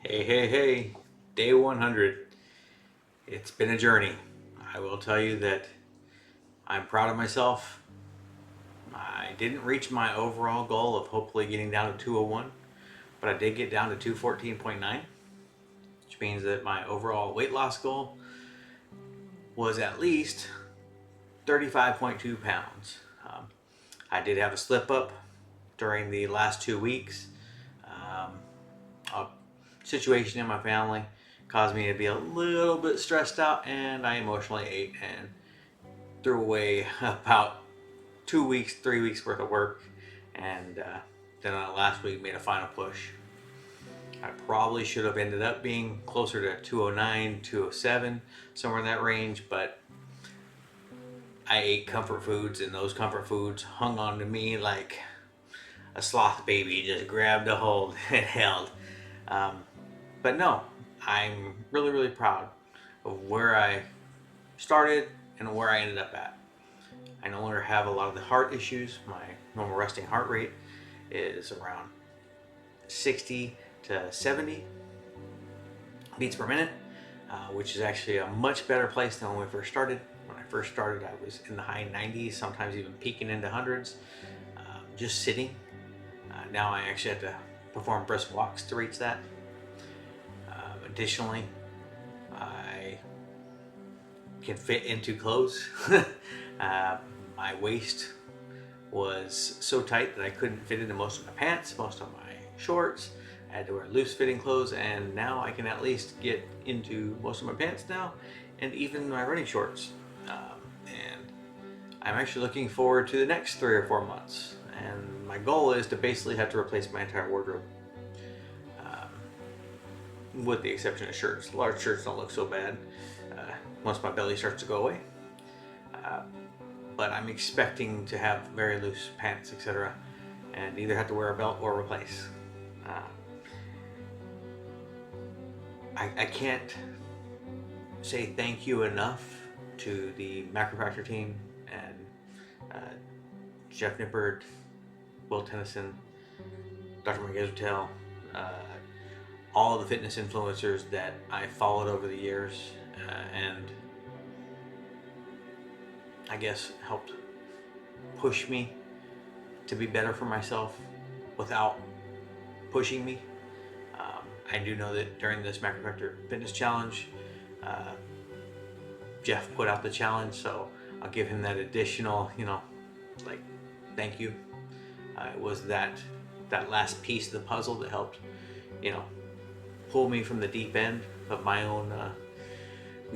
Hey, day 100. It's been a journey. I will tell you that I'm proud of myself. I didn't reach my overall goal of hopefully getting down to 201, but I did get down to 214.9, which means that my overall weight loss goal was at least 35.2 pounds. I did have a slip up during the last 2 weeks. A situation in my family caused me to be a little bit stressed out, and I emotionally ate and threw away about 2 weeks, 3 weeks worth of work, and then last week made a final push. I probably should have ended up being closer to 209, 207, somewhere in that range, but I ate comfort foods, and those comfort foods hung on to me like a sloth baby, just grabbed a hold and held. Um, but no, I'm really proud of where I started and where I ended up at. I no longer have a lot of the heart issues. My normal resting heart rate is around 60 to 70 beats per minute, which is actually a much better place than when we first started. When I first started, I was in the high 90s, sometimes even peaking into hundreds, just sitting. Now I actually have to perform brisk walks to reach that. Additionally, I can fit into clothes. My waist was so tight that I couldn't fit into most of my pants, most of my shorts. I had to wear loose fitting clothes, and now I can at least get into most of my pants now, and even my running shorts. And I'm actually looking forward to the next 3 or 4 months. And my goal is to basically have to replace my entire wardrobe, with the exception of shirts. Large shirts don't look so bad once my belly starts to go away. But I'm expecting to have very loose pants, etc., and either have to wear a belt or replace. I can't say thank you enough to the MacroFactor team and Jeff Nippert, Will Tennyson, Dr. Mike Israel, all of the fitness influencers that I followed over the years, and I guess helped push me to be better for myself without pushing me. I do know that during this MacroFactor Fitness Challenge, Jeff put out the challenge, so I'll give him that additional, like, thank you. It was that last piece of the puzzle that helped, pull me from the deep end of my own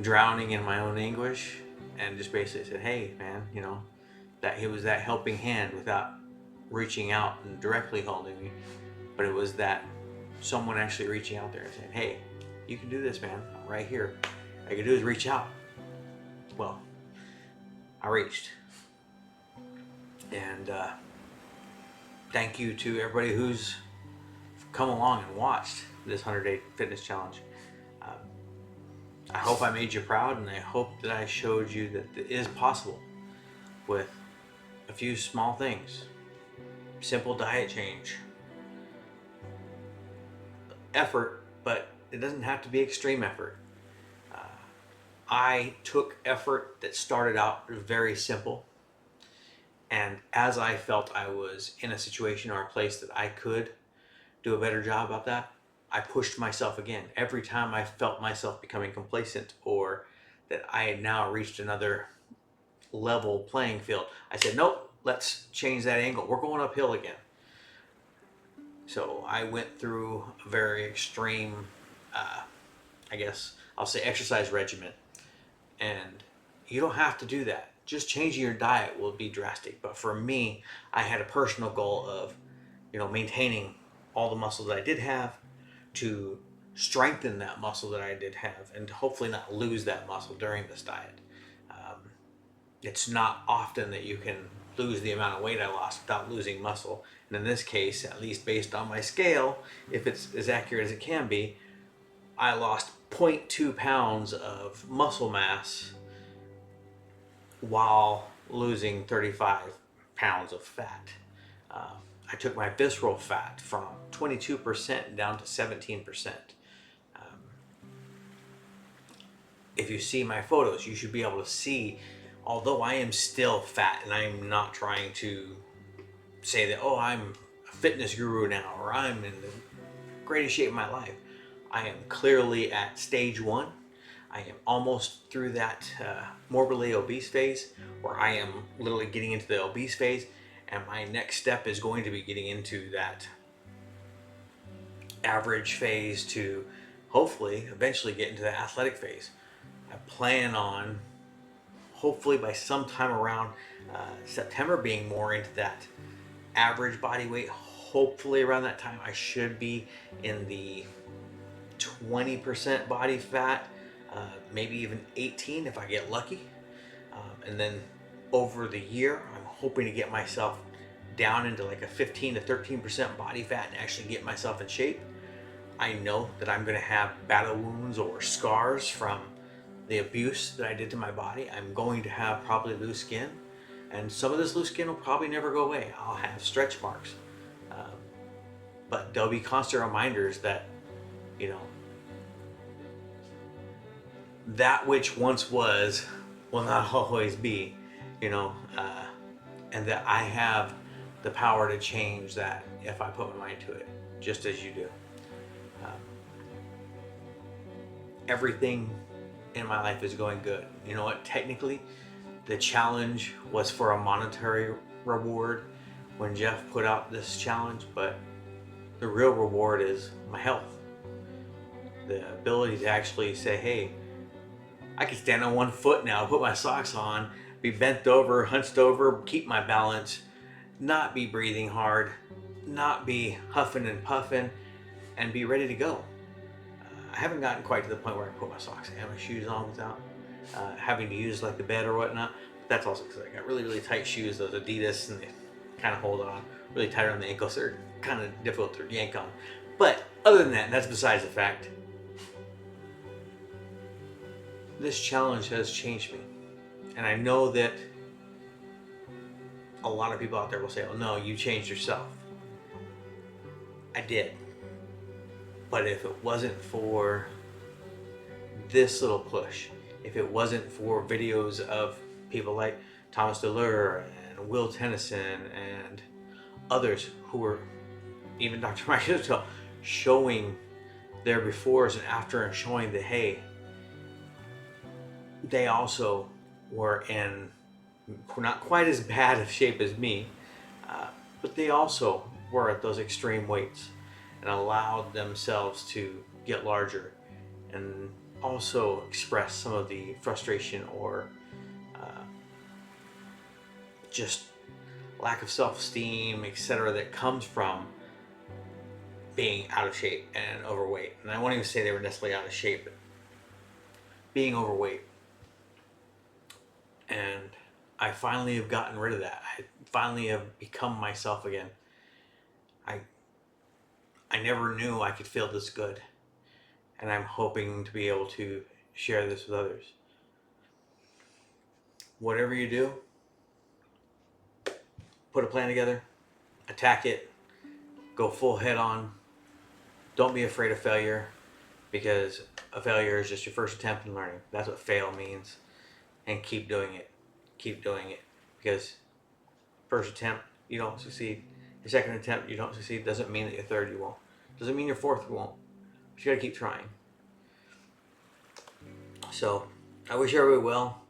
drowning in my own anguish, and just basically said, hey man, that it was that helping hand without reaching out and directly holding me, but it was that someone actually reaching out there and saying, hey, you can do this, man, I'm right here, all you can do is reach out. Well, I reached, and thank you to everybody who's come along and watched this 100-day fitness challenge. I hope I made you proud, and I hope that I showed you that it is possible with a few small things. Simple diet change, effort, but it doesn't have to be extreme effort. I took effort that started out very simple, and as I felt I was in a situation or a place that I could do a better job about that, I pushed myself again. Every time I felt myself becoming complacent, or that I had now reached another level playing field, I said, nope, let's change that angle. We're going uphill again. So I went through a very extreme, I guess I'll say, exercise regimen. And you don't have to do that. Just changing your diet will be drastic. But for me, I had a personal goal of, maintaining all the muscle that I did have, to strengthen that muscle that I did have, and to hopefully not lose that muscle during this diet. It's not often that you can lose the amount of weight I lost without losing muscle. And in this case, at least based on my scale, if it's as accurate as it can be, I lost 0.2 pounds of muscle mass while losing 35 pounds of fat. I took my visceral fat from 22% down to 17%. if you see my photos, you should be able to see, although I am still fat, and I am not trying to say that, oh, I'm a fitness guru now, or I'm in the greatest shape of my life. I am clearly at stage 1. I am almost through that morbidly obese phase, where I am literally getting into the obese phase, and my next step is going to be getting into that average phase to hopefully eventually get into the athletic phase. I plan on hopefully by sometime around September being more into that average body weight. Hopefully around that time I should be in the 20% body fat, maybe even 18 if I get lucky. And then over the year, I'm hoping to get myself down into like a 15 to 13% body fat and actually get myself in shape. I know that I'm going to have battle wounds or scars from the abuse that I did to my body. I'm going to have probably loose skin, and some of this loose skin will probably never go away. I'll have stretch marks, but there'll be constant reminders that, you know, that which once was will not always be, you know, and that I have the power to change that if I put my mind to it, just as you do. Everything in my life is going good. You know what? Technically, the challenge was for a monetary reward when Jeff put out this challenge, but the real reward is my health. The ability to actually say, hey, I can stand on one foot now, put my socks on, be bent over, hunched over, keep my balance, not be breathing hard, not be huffing and puffing, and be ready to go. I haven't gotten quite to the point where I put my socks and my shoes on without having to use like the bed or whatnot. But that's also because I got really, really tight shoes, those Adidas, and they kind of hold on really tight on the ankles. They're kind of difficult to yank on. But other than that, that's besides the fact. This challenge has changed me. And I know that a lot of people out there will say, oh no, you changed yourself. I did. But if it wasn't for this little push, if it wasn't for videos of people like Thomas DeLure and Will Tennyson and others who were, even Dr. Mike Israel, showing their befores and after and showing that, hey, they also were in not quite as bad of shape as me, but they also were at those extreme weights and allowed themselves to get larger and also express some of the frustration or just lack of self-esteem, etc., that comes from being out of shape and overweight. And I won't even say they were necessarily out of shape, but being overweight. And I finally have gotten rid of that. I finally have become myself again. I never knew I could feel this good, and I'm hoping to be able to share this with others. Whatever you do, put a plan together, attack it, go full head on. Don't be afraid of failure, because a failure is just your first attempt in learning. That's what fail means. And keep doing it. Keep doing it, because first attempt, you don't succeed. Your second attempt, you don't succeed. Doesn't mean that your third, you won't. Doesn't mean your fourth, you won't. But you gotta keep trying. So, I wish everybody well.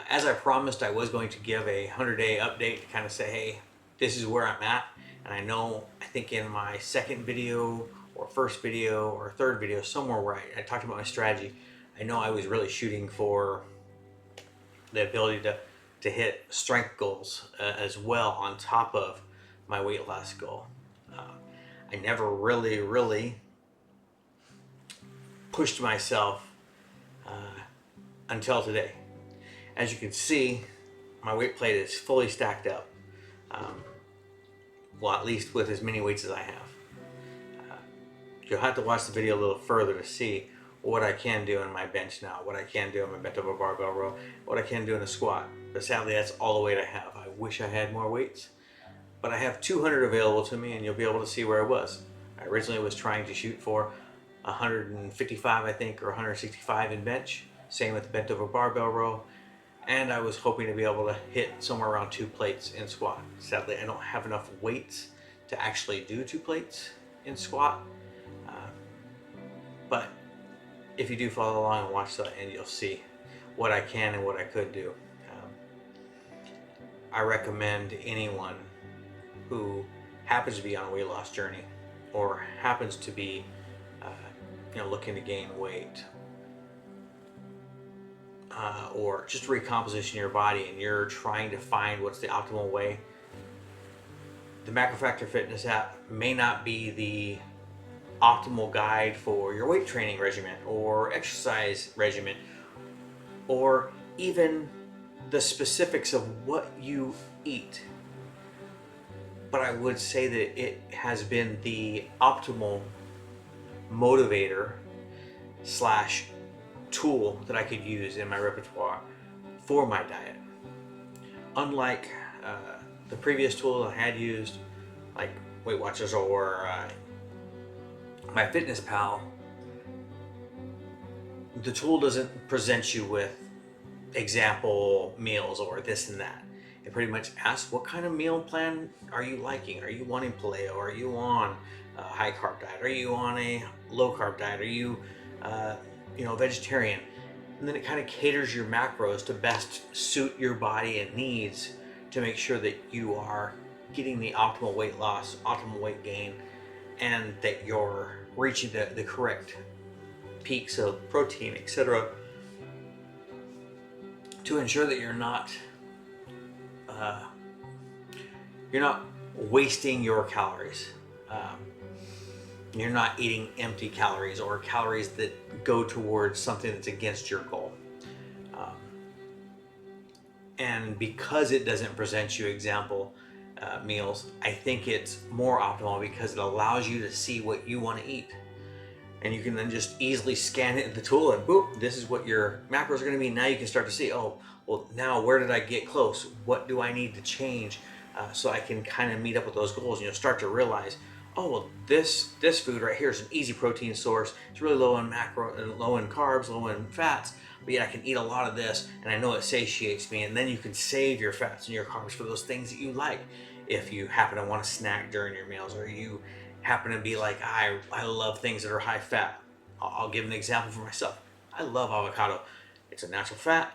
As I promised, I was going to give a 100-day update to kind of say, hey, this is where I'm at. And I think in my second video, or first video, or third video, somewhere where I talked about my strategy, I know I was really shooting for the ability to hit strength goals as well on top of my weight loss goal. I never really pushed myself until today. As you can see, my weight plate is fully stacked up. Well, at least with as many weights as I have. You'll have to watch the video a little further to see what I can do in my bench now, what I can do in my bent over barbell row, what I can do in a squat. But sadly, that's all the weight I have. I wish I had more weights, but I have 200 available to me, and you'll be able to see where I was. I originally was trying to shoot for 155, I think, or 165 in bench. Same with the bent over barbell row. And I was hoping to be able to hit somewhere around 2 plates in squat. Sadly, I don't have enough weights to actually do 2 plates in squat. But if you do follow along and watch the end, you'll see what I can and what I could do. I recommend anyone who happens to be on a weight loss journey or happens to be looking to gain weight or just recomposition your body, and you're trying to find what's the optimal way. The MacroFactor Fitness app may not be the optimal guide for your weight training regimen or exercise regimen, or even the specifics of what you eat. But I would say that it has been the optimal motivator slash tool that I could use in my repertoire for my diet. Unlike the previous tool I had used, like Weight Watchers or my Fitness Pal, the tool doesn't present you with example meals or this and that. It pretty much asks, what kind of meal plan are you liking? Are you wanting paleo? Are you on a high carb diet? Are you on a low carb diet? Are you vegetarian? And then it kind of caters your macros to best suit your body and needs to make sure that you are getting the optimal weight loss, optimal weight gain, and that you're reaching the correct peaks of protein, etc., to ensure that you're not wasting your calories. You're not eating empty calories or calories that go towards something that's against your goal. And because it doesn't present you example meals, I think it's more optimal because it allows you to see what you want to eat. And you can then just easily scan it in the tool and boop, this is what your macros are going to be. Now you can start to see, oh, well, now where did I get close? What do I need to change so I can kind of meet up with those goals? And you'll start to realize, oh, well, this food right here is an easy protein source. It's really low in low in carbs, low in fats, but yet I can eat a lot of this, and I know it satiates me. And then you can save your fats and your carbs for those things that you like. If you happen to want to snack during your meals, or you happen to be like, I love things that are high fat. I'll give an example for myself. I love avocado. It's a natural fat,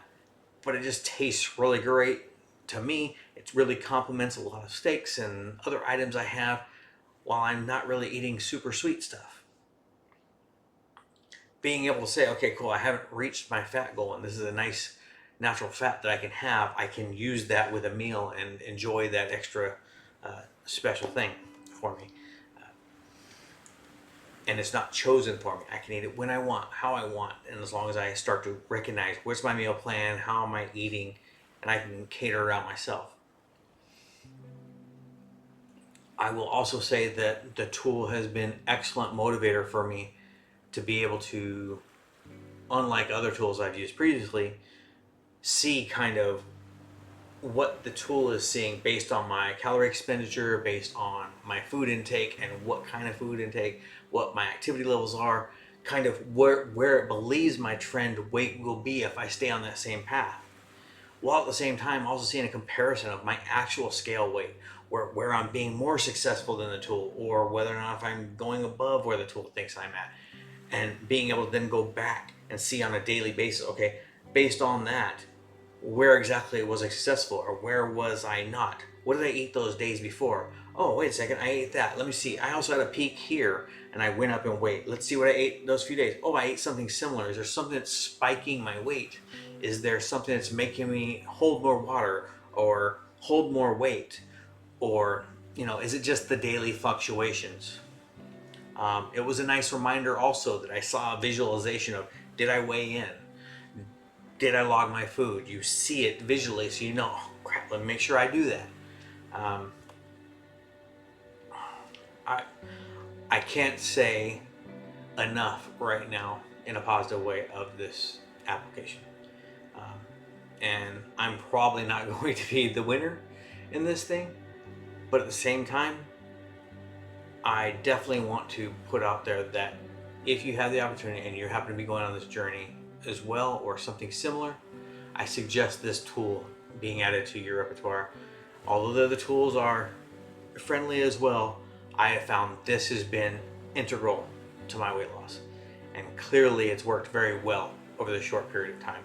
but it just tastes really great to me. It really complements a lot of steaks and other items I have while I'm not really eating super sweet stuff. Being able to say, okay, cool, I haven't reached my fat goal, and this is a nice natural fat that I can have. I can use that with a meal and enjoy that extra special thing for me. And it's not chosen for me. I can eat it when I want, how I want, and as long as I start to recognize what's my meal plan, how am I eating, and I can cater around myself. I will also say that the tool has been an excellent motivator for me to be able to, unlike other tools I've used previously, see kind of what the tool is seeing based on my calorie expenditure, based on my food intake and what kind of food intake, what my activity levels are, kind of where it believes my trend weight will be if I stay on that same path. While at the same time also seeing a comparison of my actual scale weight, where I'm being more successful than the tool, or whether or not if I'm going above where the tool thinks I'm at. And being able to then go back and see on a daily basis, okay, based on that, where exactly was I successful or where was I not? What did I eat those days before? Oh, wait a second, I ate that. Let me see. I also had a peak here and I went up in weight. Let's see what I ate those few days. Oh, I ate something similar. Is there something that's spiking my weight? Is there something that's making me hold more water or hold more weight? Or, is it just the daily fluctuations? It was a nice reminder also that I saw a visualization of, did I weigh in? Did I log my food? You see it visually, so you know, oh, crap, let me make sure I do that. I can't say enough right now in a positive way of this application. And I'm probably not going to be the winner in this thing, but at the same time, I definitely want to put out there that if you have the opportunity and you happen to be going on this journey, as well or something similar, I suggest this tool being added to your repertoire. Although the other tools are friendly as well, I have found this has been integral to my weight loss. And clearly it's worked very well over the short period of time.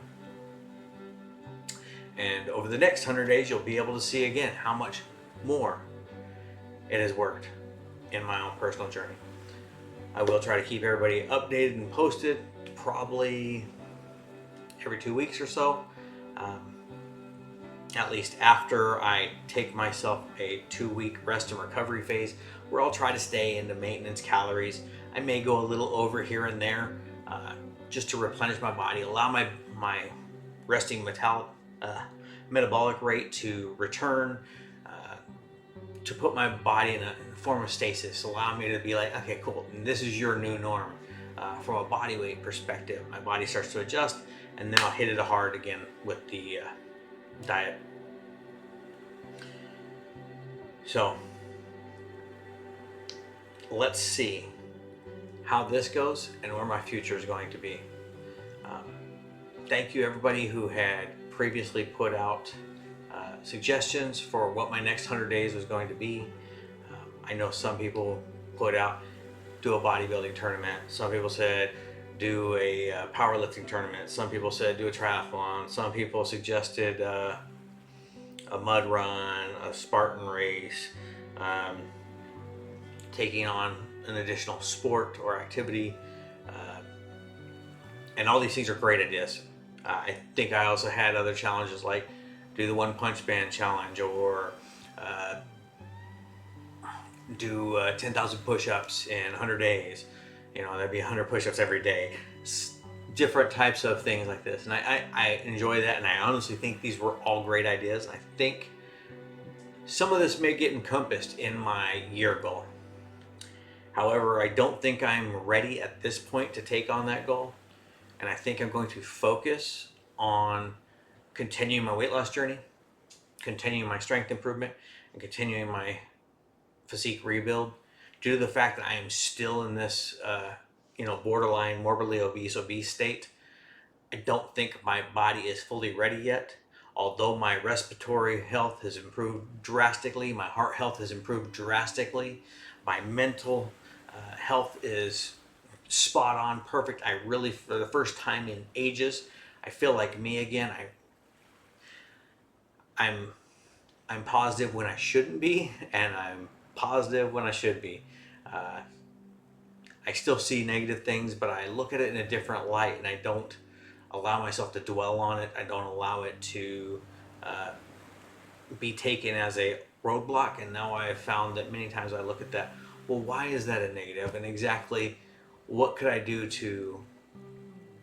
And over the next 100 days, you'll be able to see again how much more it has worked in my own personal journey. I will try to keep everybody updated and posted, probably every 2 weeks or so. At least after I take myself a 2-week rest and recovery phase, where I'll try to stay into maintenance calories. I may go a little over here and there, just to replenish my body, allow my resting metabolic rate to return, to put my body in a form of stasis, allow me to be like, okay, cool, and this is your new norm. From a body weight perspective, my body starts to adjust, and then I'll hit it hard again with the diet. So let's see how this goes and where my future is going to be. Thank you everybody who had previously put out suggestions for what my next 100 days was going to be. I know some people put out do a bodybuilding tournament. Some people said do a powerlifting tournament. Some people said do a triathlon. Some people suggested a mud run, a Spartan race, taking on an additional sport or activity. And all these things are great ideas. I think I also had other challenges like do the 1 punch band challenge, or do 10,000 push-ups in 100 days. You know, that'd be 100 push-ups every day. Different types of things like this. And I enjoy that, and I honestly think these were all great ideas. I think some of this may get encompassed in my year goal. However, I don't think I'm ready at this point to take on that goal. And I think I'm going to focus on continuing my weight loss journey, continuing my strength improvement, and continuing my physique rebuild, due to the fact that I am still in this borderline morbidly obese state. I don't think my body is fully ready yet. Although my respiratory health has improved drastically, my heart health has improved drastically, my mental health is spot on, perfect. I really, for the first time in ages, I feel like me again. I'm positive when I shouldn't be, and I'm positive when I should be. I still see negative things, but I look at it in a different light, and I don't allow myself to dwell on it. I don't allow it to be taken as a roadblock. And now I have found that many times I look at that, well, why is that a negative? And exactly what could I do to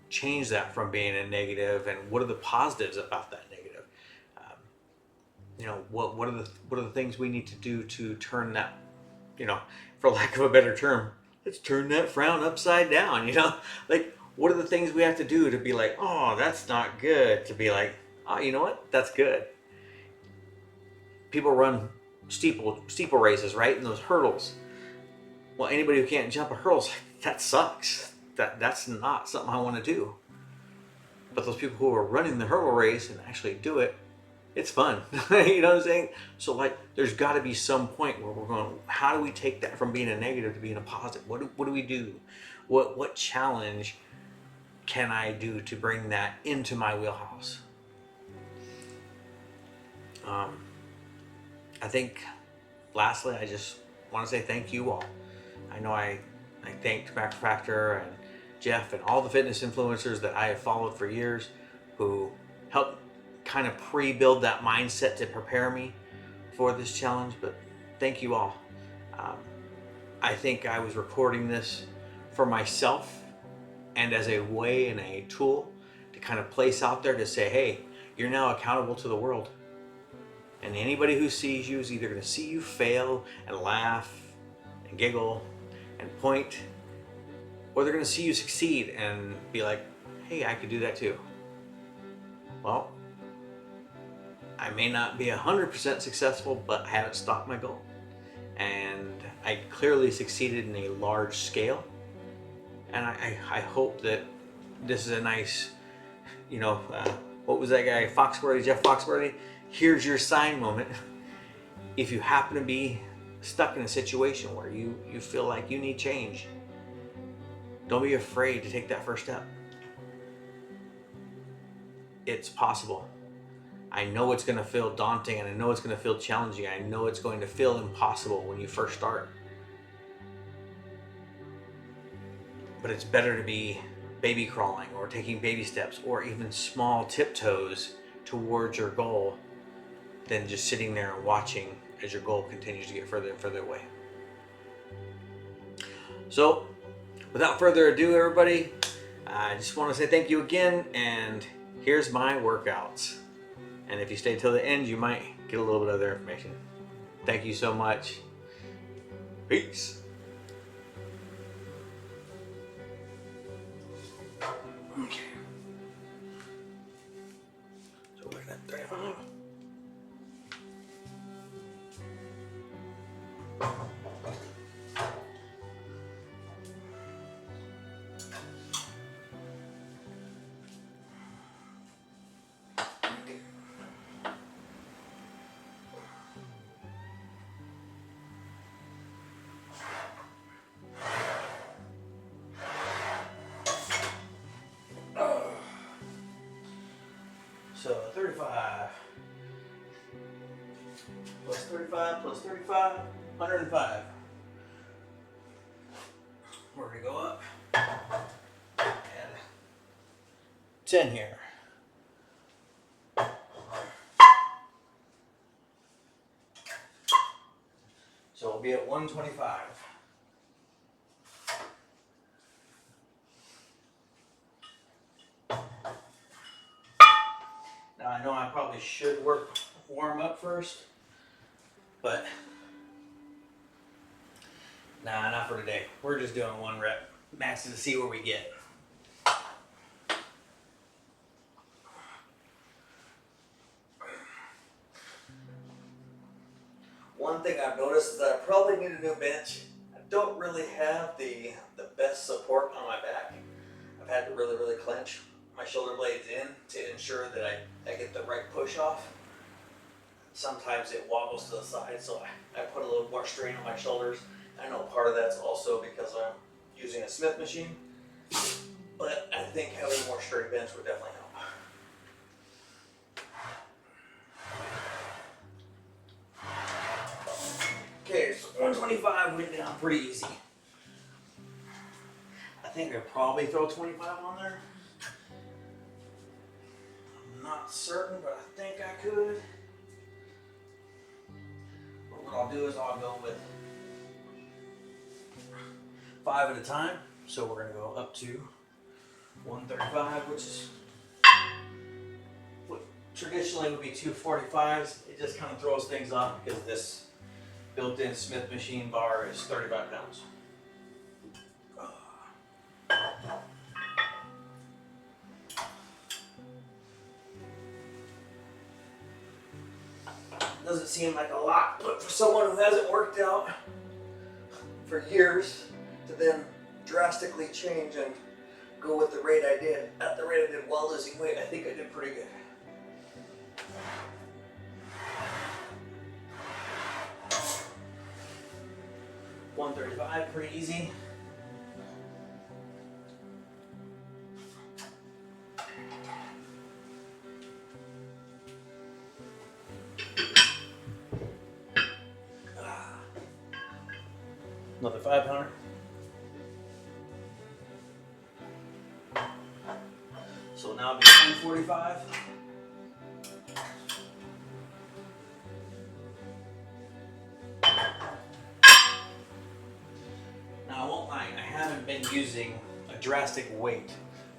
change that from being a negative? And what are the positives about that negative? What are the things we need to do to turn that, for lack of a better term, let's turn that frown upside down, like what are the things we have to do to be like, oh, that's not good, to be like, oh, you know what, that's good. People run steeple races, right? And those hurdles. Well, anybody who can't jump a hurdle, that sucks. That's not something I want to do. But those people who are running the hurdle race and actually do it, it's fun. You know what I'm saying? So like, there's got to be some point where we're going, how do we take that from being a negative to being a positive? What do we do? What challenge can I do to bring that into my wheelhouse? I think lastly, I just want to say thank you all. I know I thanked MacroFactor and Jeff and all the fitness influencers that I have followed for years, who helped kind of pre-build that mindset to prepare me for this challenge. But thank you all. I think I was recording this for myself and as a way and a tool to kind of place out there to say, hey, you're now accountable to the world. And anybody who sees you is either going to see you fail and laugh and giggle and point, or they're going to see you succeed and be like, hey, I could do that too. Well, I may not be 100% successful, but I haven't stopped my goal. And I clearly succeeded in a large scale. And I hope that this is a nice what was that guy, Foxworthy, Jeff Foxworthy? Here's your sign moment. If you happen to be stuck in a situation where you feel like you need change, don't be afraid to take that first step. It's possible. I know it's going to feel daunting, and I know it's going to feel challenging. I know it's going to feel impossible when you first start. But it's better to be baby crawling or taking baby steps or even small tiptoes towards your goal than just sitting there and watching as your goal continues to get further and further away. So, without further ado, everybody, I just want to say thank you again, and here's my workouts. And if you stay till the end, you might get a little bit of other information. Thank you so much. Peace. Okay. So we're at 35. So 35 plus 35 plus 35, 105. We're going to go up and 10 here. So we'll be at 125. Now I know I probably should warm up first, but nah, not for today. We're just doing 1 rep max to see where we get. One thing I've noticed is that I probably need a new bench. I don't really have the best support on my back. I've had to really clench my shoulder blades in to ensure that I get the right push off. Sometimes it wobbles to the side, so I put a little more strain on my shoulders. I know part of that's also because I'm using a Smith machine, but I think having a more sturdy bench would definitely help. Okay, so 125 went down pretty easy. I think I'd probably throw 25 on there. I'm not certain, but I think I could. But what I'll do is I'll go with 5 at a time. So we're going to go up to 135, which is what traditionally would be 245s. It just kind of throws things off because this built-in Smith machine bar is 35 pounds. Doesn't seem like a lot, but for someone who hasn't worked out for years to then drastically change and go with the rate I did, at the rate I did while losing weight, I think I did pretty good. $135, pretty easy. Another 500. So now it'll be 145. Now I won't lie, I haven't been using a drastic weight.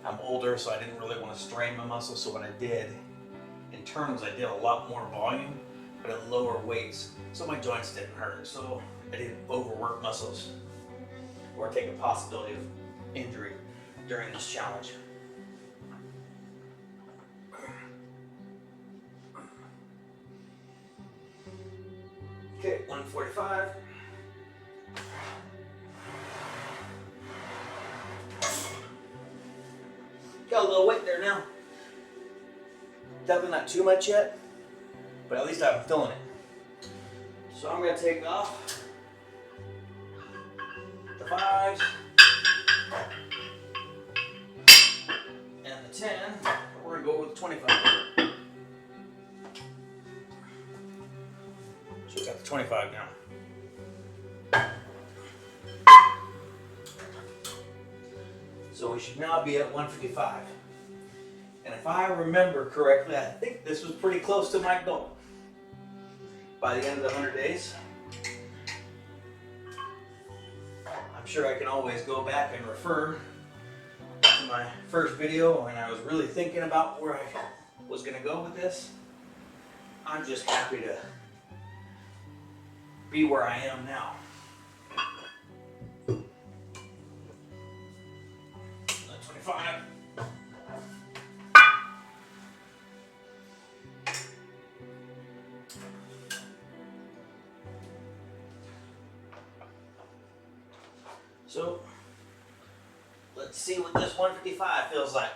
I'm older, so I didn't really want to strain my muscles. So what I did, in terms, I did a lot more volume, but at lower weights, so my joints didn't hurt. So I didn't overwork muscles or take a possibility of injury during this challenge. Okay, 145. Got a little weight there now. Definitely not too much yet, but at least I'm feeling it. So I'm going to take off the 5s and the 10. We're going to go with 25. So we got the 25 now. So we should now be at 155. And if I remember correctly, I think this was pretty close to my goal. By the end of the 100 days, I'm sure I can always go back and refer to my first video when I was really thinking about where I was going to go with this. I'm just happy to be where I am now. Another 25. So, let's see what this 155 feels like.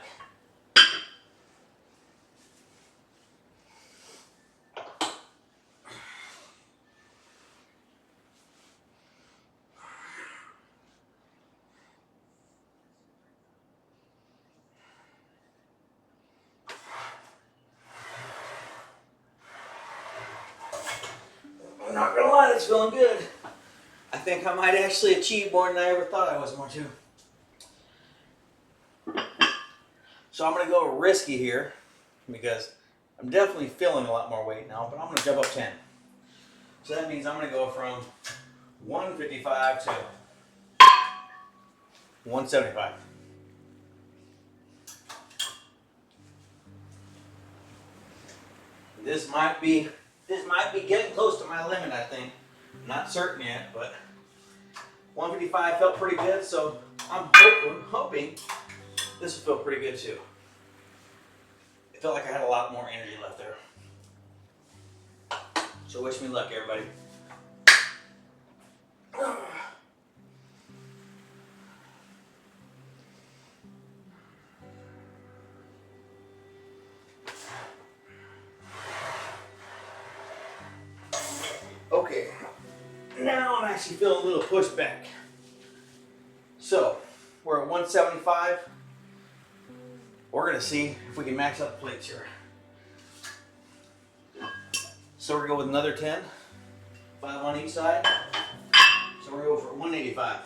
I'm not gonna lie, that's feeling good. I think I might actually achieve more than I ever thought I was going to. So I'm going to go risky here because I'm definitely feeling a lot more weight now, but I'm going to jump up 10. So that means I'm going to go from 155 to 175. This might be getting close to my limit, I think. Not certain yet, but 155 felt pretty good, so I'm hoping this will feel pretty good too. It felt like I had a lot more energy left there. So wish me luck, everybody. Okay, now I'm actually feeling a little pushback. So, we're at 175. We're gonna see if we can max out the plates here. So we're gonna go with another 10, 5 on each side. So we're gonna go for 185.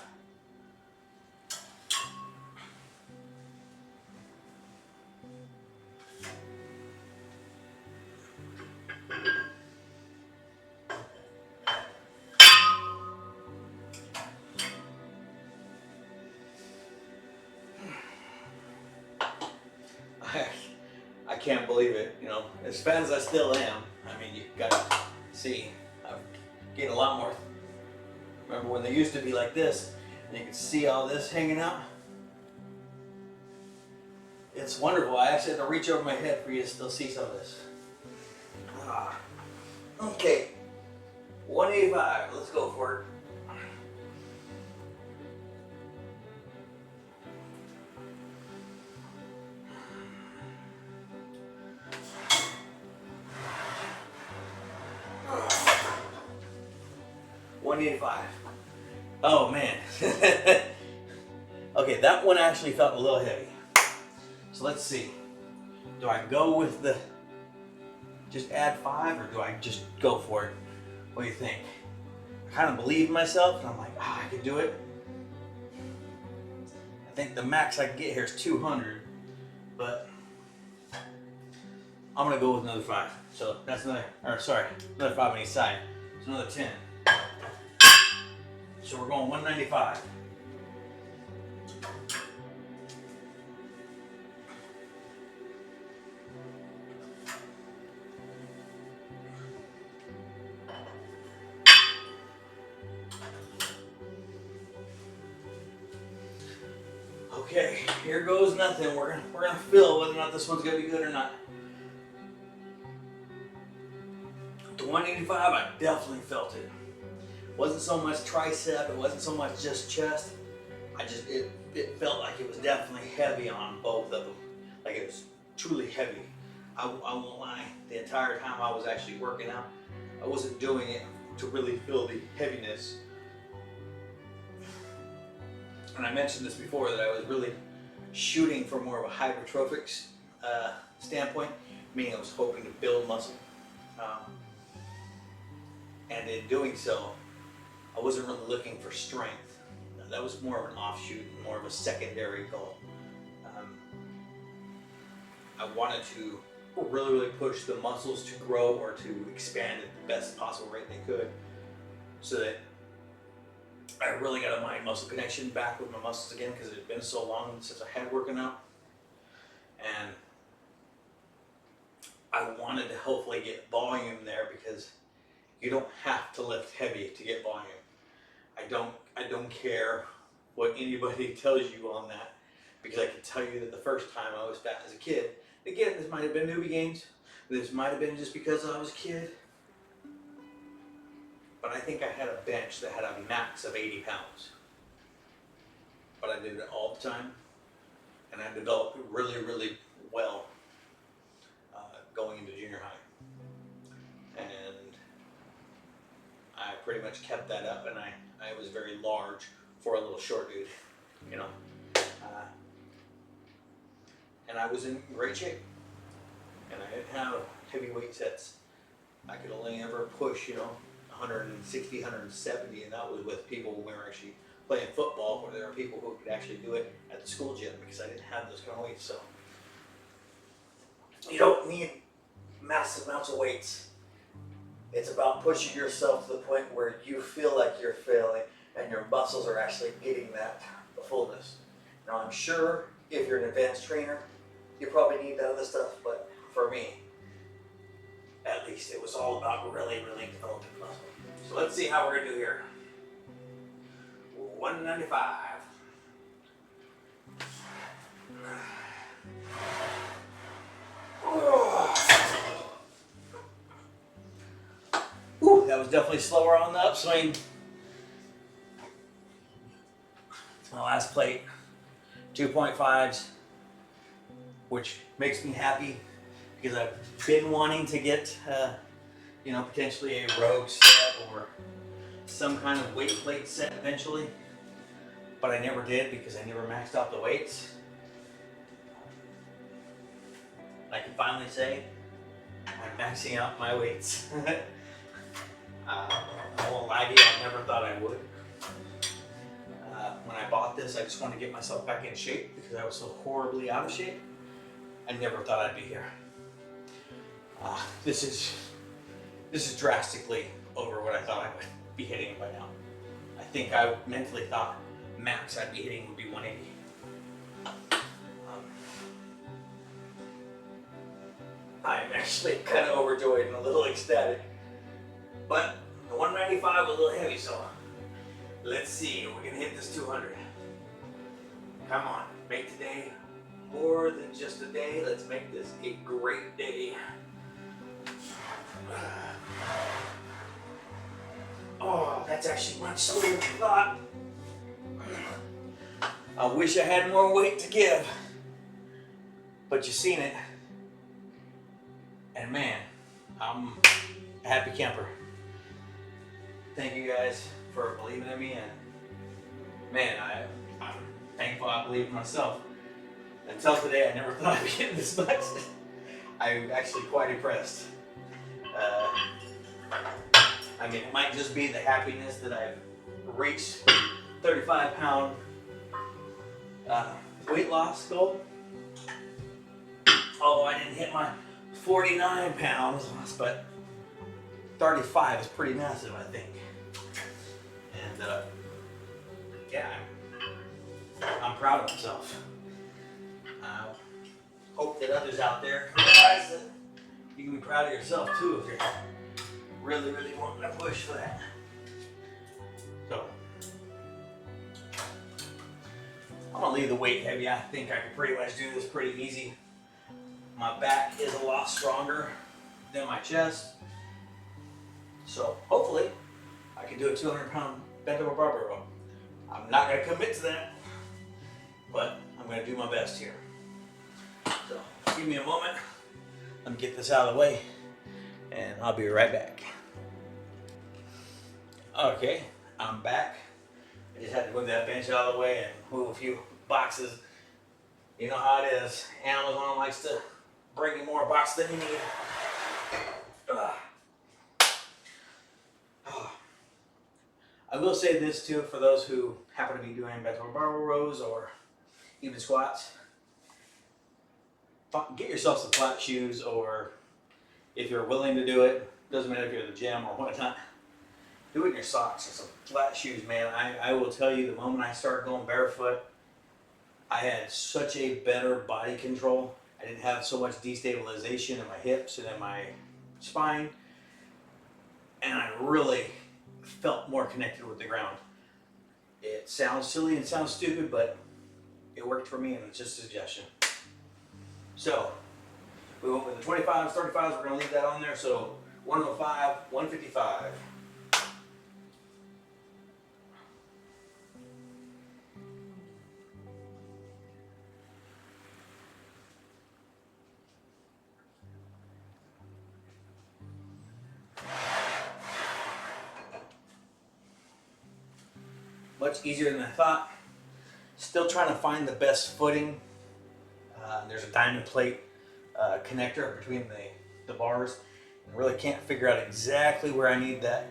I can't believe it, you know, as fat as I still am. I mean, you gotta see, I've gained a lot more. Remember when they used to be like this, and you could see all this hanging out? It's wonderful. I actually had to reach over my head for you to still see some of this. Okay, 185, let's go for it. $185. Oh man. Okay, that one actually felt a little heavy. So let's see. Do I go with the just add 5 or do I just go for it? What do you think? I kind of believe in myself and I'm like, I can do it. I think the max I can get here is 200, but I'm gonna go with another 5. So that's another 5 on each side. So another 10. So we're going 195. Okay, here goes nothing. We're gonna feel whether or not this one's gonna be good or not. The 185, I definitely felt it. Wasn't so much tricep, it wasn't so much just chest. It felt like it was definitely heavy on both of them. Like it was truly heavy. I won't lie, the entire time I was actually working out, I wasn't doing it to really feel the heaviness. And I mentioned this before, that I was really shooting for more of a hypertrophic standpoint, meaning I was hoping to build muscle. And in doing so, I wasn't really looking for strength. That was more of an offshoot, more of a secondary goal. I wanted to really push the muscles to grow or to expand at the best possible rate they could, so that I really got a mind-muscle connection back with my muscles again, because it had been so long since I had working out. And I wanted to hopefully get volume there, because you don't have to lift heavy to get volume. I don't care what anybody tells you on that, because I can tell you that the first time I was fat as a kid, again, this might have been newbie gains, this might have been just because I was a kid, but I think I had a bench that had a max of 80 pounds. But I did it all the time, and I developed really well going into junior high. And I pretty much kept that up, and I was very large for a little short dude, you know. And I was in great shape, and I didn't have heavy weight sets. I could only ever push, 160, 170, and that was with people when we were actually playing football, where there were people who could actually do it at the school gym, because I didn't have those kind of weights. So you don't need massive amounts of weights. It's about pushing yourself to the point where you feel like you're failing, and your muscles are actually getting that fullness. Now, I'm sure if you're an advanced trainer, you probably need that other stuff, but for me, at least, it was all about really developing muscle. So let's see how we're gonna do here. 195. Whew, that was definitely slower on the upswing. It's my last plate. 2.5s, which makes me happy, because I've been wanting to get, potentially a rogue set or some kind of weight plate set eventually, but I never did, because I never maxed out the weights. I can finally say I'm maxing out my weights. I won't lie to you, I never thought I would. When I bought this, I just wanted to get myself back in shape, because I was so horribly out of shape. I never thought I'd be here. This is drastically over what I thought I would be hitting by now. I think I mentally thought max I'd be hitting would be 180. I'm actually kind of overjoyed and a little ecstatic, but the 195 was a little heavy, so let's see if we can hit this 200. Come on, make today more than just a day. Let's make this a great day. Oh, that's actually much slower than I thought. I wish I had more weight to give, but you've seen it. And man, I'm a happy camper. Thank you guys for believing in me, and man, I'm thankful I believe in myself. Until today, I never thought I'd be getting this much. I'm actually quite impressed. It might just be the happiness that I've reached 35-pound weight loss goal. Although I didn't hit my 49 pounds, but 35 is pretty massive, I think. And yeah, I'm proud of myself. I hope that others out there realize that you can be proud of yourself too, if you're really wanting to push for that. So I'm gonna leave the weight heavy. I think I can pretty much do this pretty easy. My back is a lot stronger than my chest, so hopefully I can do a 200-pound bent over barbell row. I'm not gonna commit to that, but I'm gonna do my best here. So give me a moment. Let me get this out of the way and I'll be right back. Okay, I'm back. I just had to move that bench out of the way and move a few boxes. You know how it is. Amazon likes to bring you more boxes than you need. I will say this too, for those who happen to be doing bent-over barbell rows or even squats, get yourself some flat shoes, or if you're willing to do it, doesn't matter if you're at the gym or whatnot, do it in your socks and some flat shoes, man. I will tell you, the moment I started going barefoot, I had such a better body control. I didn't have so much destabilization in my hips and in my spine, and I really felt more connected with the ground. It sounds silly and sounds stupid, but it worked for me, and it's just a suggestion. So we went with the 25s, 35s. We're going to leave that on there. So 105, 155. Much easier than I thought. Still trying to find the best footing. There's a diamond plate connector between the bars, and really can't figure out exactly where I need that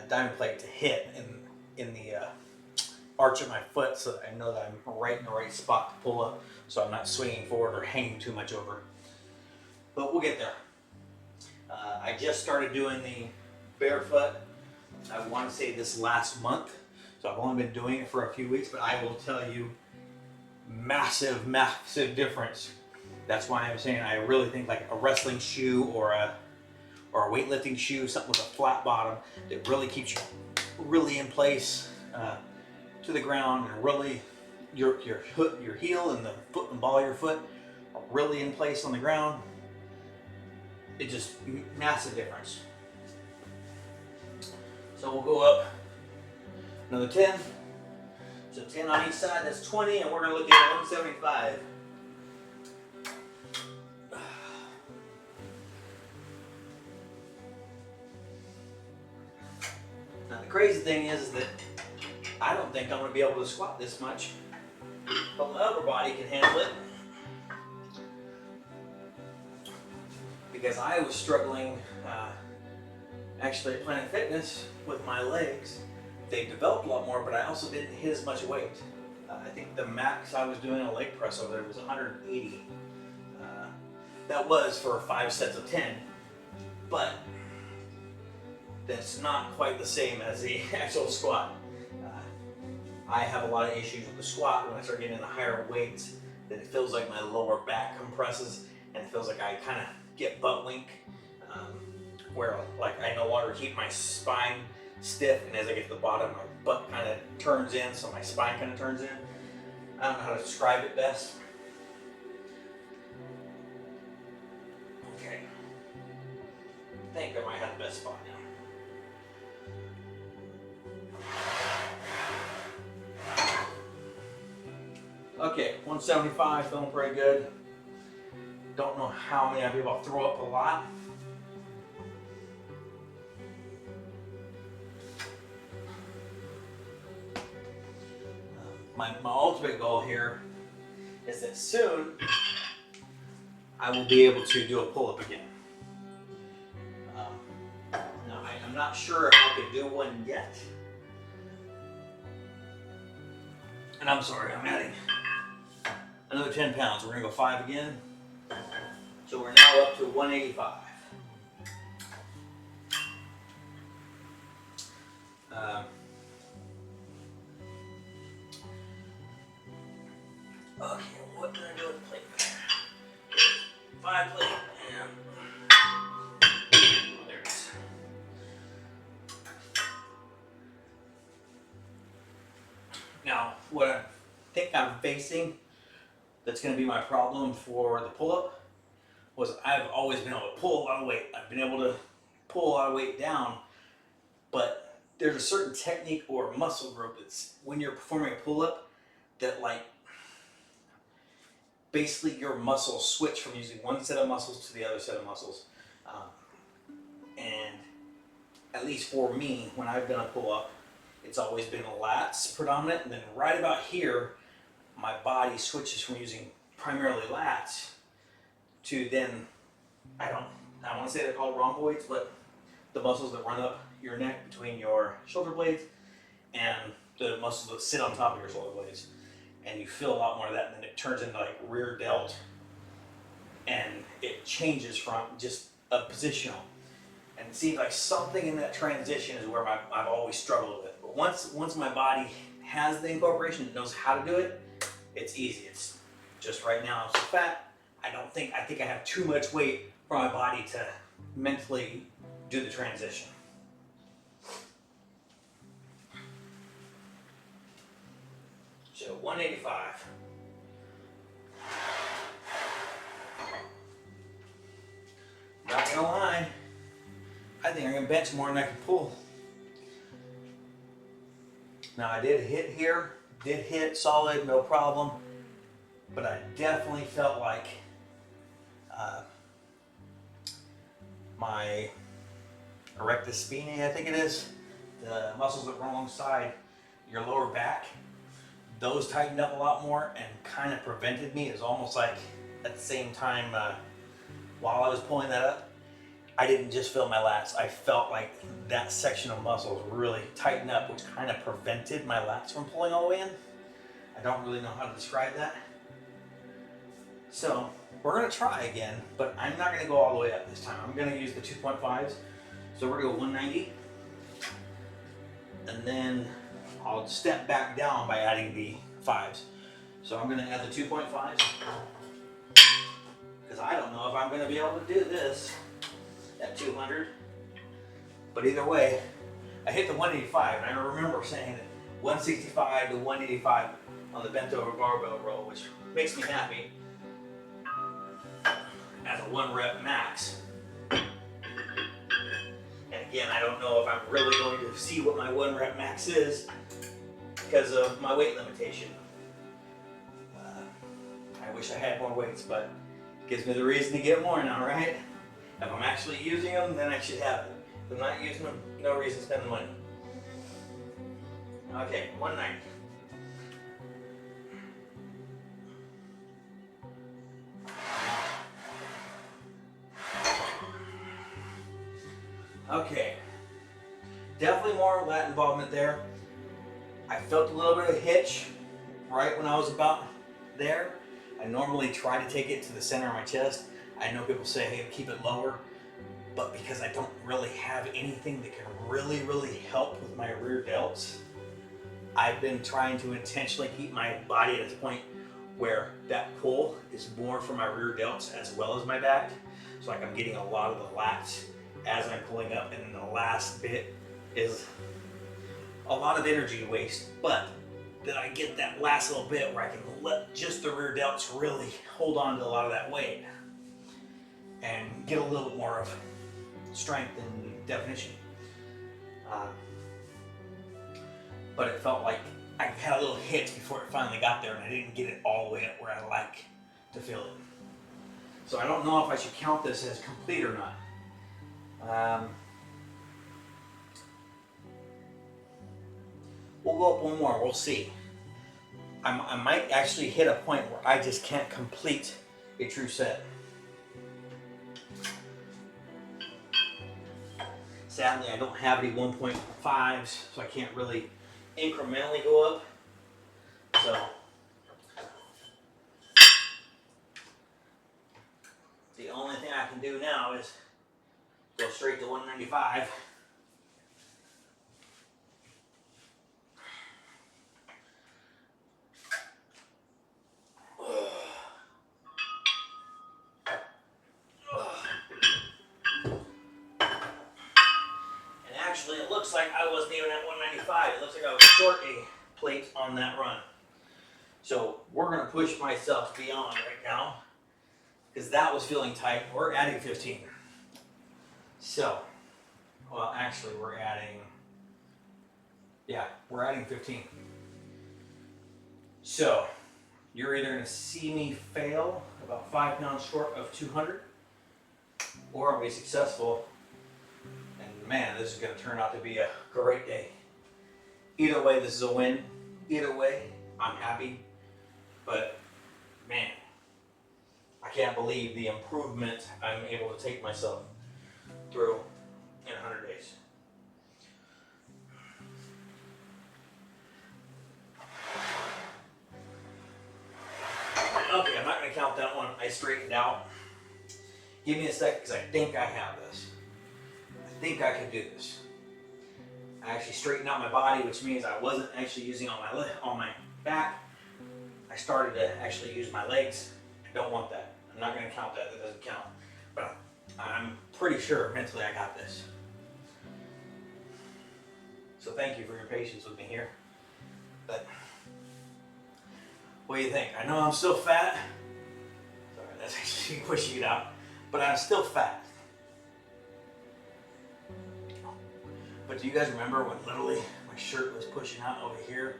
diamond plate to hit in the arch of my foot, so that I know that I'm right in the right spot to pull up, so I'm not swinging forward or hanging too much over. But we'll get there. I just started doing the barefoot, I want to say this last month. So I've only been doing it for a few weeks, but I will tell you, massive, massive difference. That's why I'm saying I really think like a wrestling shoe or a weightlifting shoe, something with a flat bottom that really keeps you really in place to the ground, and really your heel and the foot and ball of your foot are really in place on the ground. It just massive difference. So we'll go up another 10. So 10 on each side, that's 20, and we're going to look at 175. Now the crazy thing is that I don't think I'm going to be able to squat this much, but my upper body can handle it. Because I was struggling actually at Planet Fitness with my legs. They developed a lot more, but I also didn't hit as much weight. I think the max I was doing a leg press over there was 180. That was for 5 sets of 10, but that's not quite the same as the actual squat. I have a lot of issues with the squat when I start getting into higher weights, that it feels like my lower back compresses, and it feels like I kind of get butt wink, where like I no longer keep my spine stiff, and as I get to the bottom, my butt kind of turns in, so my spine kind of turns in. I don't know how to describe it best. Okay. I think I might have the best spot now. Okay, 175, feeling pretty good. Don't know how many of you will throw up a lot. My ultimate goal here is that soon I will be able to do a pull-up again. Now I'm not sure if I could do one yet. And I'm sorry, I'm adding another 10 pounds. We're gonna go 5 again. So we're now up to 185. Okay, what did I do with the plate there? 5 plate, and oh, there it is. Now, what I think I'm facing that's going to be my problem for the pull-up was I've always been able to pull a lot of weight. I've been able to pull a lot of weight down, but there's a certain technique or muscle group that's when you're performing a pull-up that like basically your muscles switch from using one set of muscles to the other set of muscles. And at least for me, when I've done a pull-up, it's always been lats predominant, and then right about here, my body switches from using primarily lats to then, I want to say they're called rhomboids, but the muscles that run up your neck between your shoulder blades and the muscles that sit on top of your shoulder blades. And you feel a lot more of that, and then it turns into like rear delt, and it changes from just a positional. And it seems like something in that transition is where I've always struggled with. But once my body has the incorporation, it knows how to do it, it's easy. It's just right now I'm so fat, I think I have too much weight for my body to mentally do the transition. So 185. Not gonna lie, I think I can bench more than I can pull. Now I did hit here, did hit solid, no problem, but I definitely felt like my erectus spinae, I think it is, the muscles that run alongside your lower back, those tightened up a lot more and kind of prevented me. It was almost like at the same time while I was pulling that up, I didn't just feel my lats. I felt like that section of muscles really tightened up, which kind of prevented my lats from pulling all the way in. I don't really know how to describe that. So we're gonna try again, but I'm not gonna go all the way up this time. I'm gonna use the 2.5s. So we're gonna go 190. And then I'll step back down by adding the 5s. So I'm gonna add the 2.5s. Because I don't know if I'm gonna be able to do this at 200. But either way, I hit the 185, and I remember saying that 165 to 185 on the bent over barbell row, which makes me happy as a 1 rep max. And again, I don't know if I'm really going to see what my 1 rep max is because of my weight limitation. I wish I had more weights, but it gives me the reason to get more now, right? If I'm actually using them, then I should have it. If I'm not using them, no reason to spend the money. Okay, 190. Okay, definitely more lat involvement there. I felt a little bit of a hitch right when I was about there. I normally try to take it to the center of my chest. I know people say, hey, keep it lower, but because I don't really have anything that can really help with my rear delts, I've been trying to intentionally keep my body at a point where that pull is more for my rear delts as well as my back. So like I'm getting a lot of the lats as I'm pulling up, and then the last bit is a lot of energy waste, but then I get that last little bit where I can let just the rear delts really hold on to a lot of that weight and get a little bit more of strength and definition. But it felt like I had a little hitch before it finally got there, and I didn't get it all the way up where I like to feel it. So I don't know if I should count this as complete or not. We'll go up one more, we'll see. I might actually hit a point where I just can't complete a true set. Sadly, I don't have any 1.5s, so I can't really incrementally go up. So the only thing I can do now is go straight to 195. Actually, it looks like I wasn't even at 195. It looks like I was short a plate on that run. So we're going to push myself beyond right now because that was feeling tight. We're adding 15. So, well, actually we're adding 15. So you're either going to see me fail about 5 pounds short of 200, or I'll be successful. And man, this is going to turn out to be a great day. Either way, this is a win. Either way, I'm happy. But man, I can't believe the improvement I'm able to take myself through in 100 days. Okay, I'm not going to count that one. I straightened out. Give me a sec, because I think I have this. I think I can do this. I actually straightened out my body, which means I wasn't actually using on my back. I started to actually use my legs. I don't want that. I'm not going to count that. That doesn't count. But I'm pretty sure mentally I got this. So thank you for your patience with me here. But what do you think? I know I'm still fat. Sorry, that's actually pushing it out. But I'm still fat. But do you guys remember when literally my shirt was pushing out over here?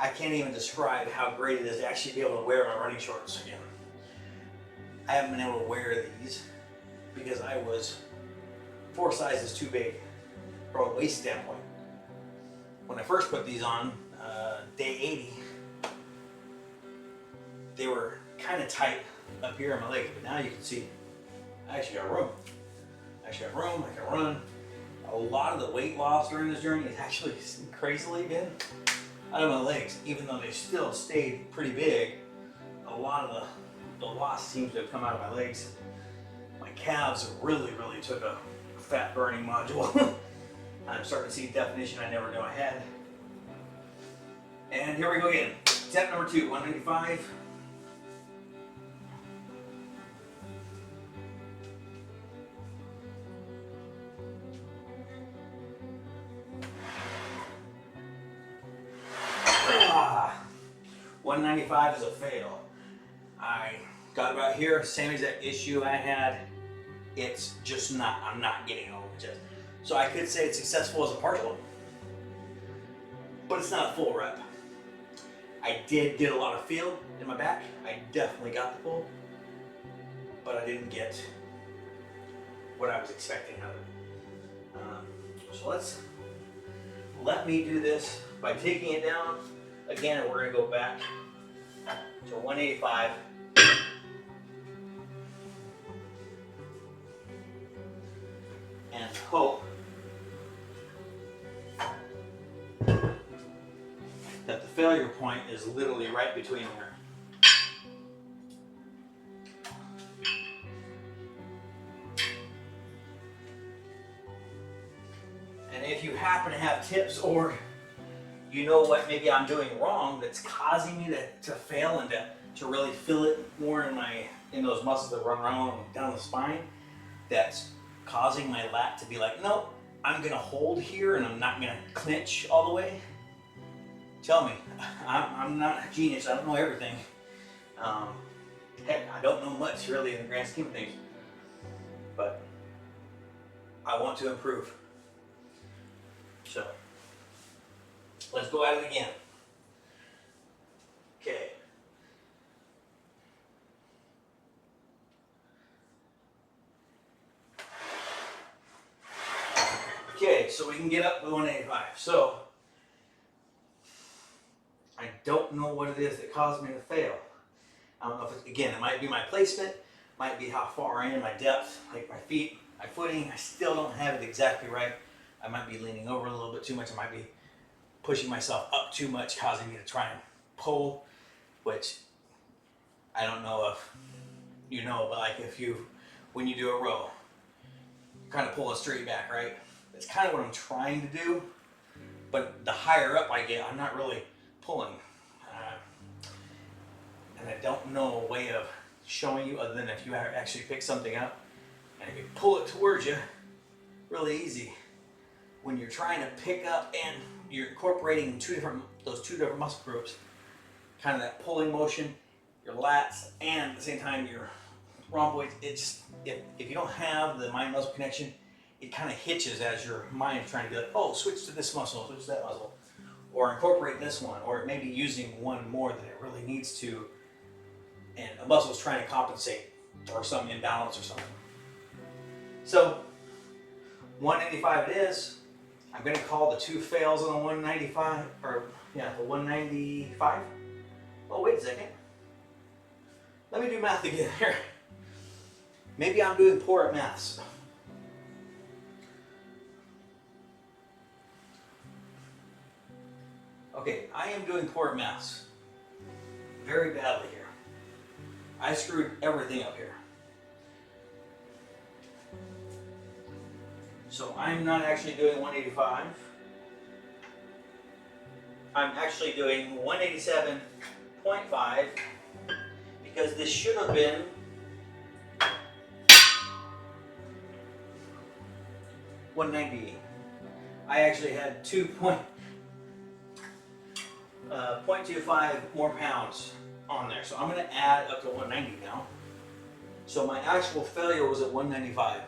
I can't even describe how great it is to actually be able to wear my running shorts again. I haven't been able to wear these because I was 4 sizes too big from a waist standpoint. When I first put these on, day 80, they were kind of tight up here on my legs, but now you can see I actually got room. I can run. A lot of the weight loss during this journey has actually crazily been out of my legs, even though they still stayed pretty big. A lot of the loss seems to have come out of my legs. My calves really took a fat burning module. I'm starting to see definition I never knew I had. And here we go again. Step number 2, 195. Ah, 195 is a fail. I got about here, same exact issue I had. It's just not, I'm not getting over the chest. So I could say it's successful as a partial, but it's not a full rep. I did get a lot of feel in my back. I definitely got the pull, but I didn't get what I was expecting out of it. So let me do this by taking it down again, and we're gonna go back to 185. And hope that the failure point is literally right between there. And if you happen to have tips, or you know what maybe I'm doing wrong that's causing me to fail and to really feel it more in those muscles that run around down the spine, that's causing my lat to be like, no, I'm gonna hold here and I'm not gonna clinch all the way. Tell me, I'm not a genius, I don't know everything. Heck, I don't know much really in the grand scheme of things, but I want to improve. So, let's go at it again. Okay. Okay, so we can get up to 185. So, I don't know what it is that caused me to fail. I don't know if again, it might be my placement, might be how far I am, my depth, like my feet, my footing. I still don't have it exactly right. I might be leaning over a little bit too much. I might be pushing myself up too much, causing me to try and pull, which I don't know if you know, but like when you do a row, you kind of pull it straight back, right? That's kind of what I'm trying to do, but the higher up I get, I'm not really pulling. And I don't know a way of showing you other than if you actually pick something up and if you pull it towards you, really easy. When you're trying to pick up and you're incorporating those two different muscle groups, kind of that pulling motion, your lats, and at the same time your rhomboids, it's if you don't have the mind muscle connection, it kind of hitches as your mind is trying to be like, oh, switch to this muscle, switch to that muscle. or incorporate this one, or it may be using one more than it really needs to, and a muscle's trying to compensate or some imbalance or something. So 185 it is. I'm going to call the two fails on the 195, or yeah, the 195. Oh, wait a second. Let me do math again here. Maybe I'm doing poor at maths. Okay, I am doing poor at maths. Very badly here. I screwed everything up here. So I'm not actually doing 185. I'm actually doing 187.5 because this should have been 190. I actually had 0.25 more pounds on there. So I'm going to add up to 190 now. So my actual failure was at 195.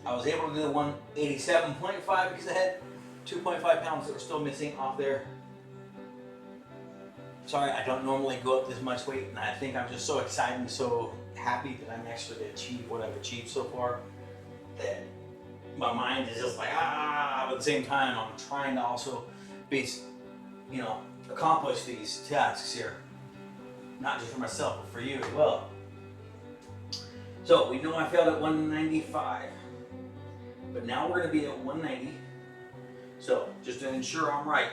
I was able to do the 187.5 because I had 2.5 pounds that were still missing off there. Sorry, I don't normally go up this much weight, and I think I'm just so excited and so happy that I'm actually to achieve what I've achieved so far that my mind is just like, but at the same time, I'm trying to also be, accomplish these tasks here. Not just for myself, but for you as well. So we know I failed at 195, but now we're going to be at 190. So just to ensure I'm right,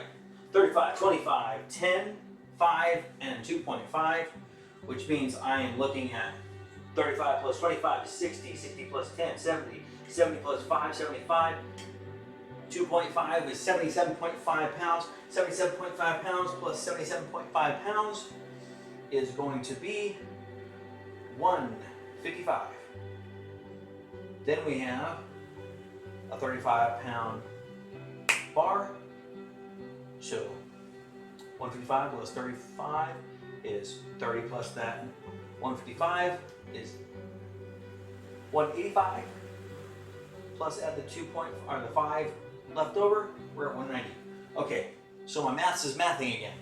35, 25, 10, 5, and 2.5, which means I am looking at 35 plus 25 is 60, 60 plus 10, 70, 70 plus 5, 75, 2.5 is 77.5 pounds, 77.5 pounds plus 77.5 pounds is going to be 155. Then we have a 35-pound bar. So 155 plus 35 is 30 plus that. 155 is 185 plus add the 5 left over. We're at 190. Okay, so my maths is mathing again.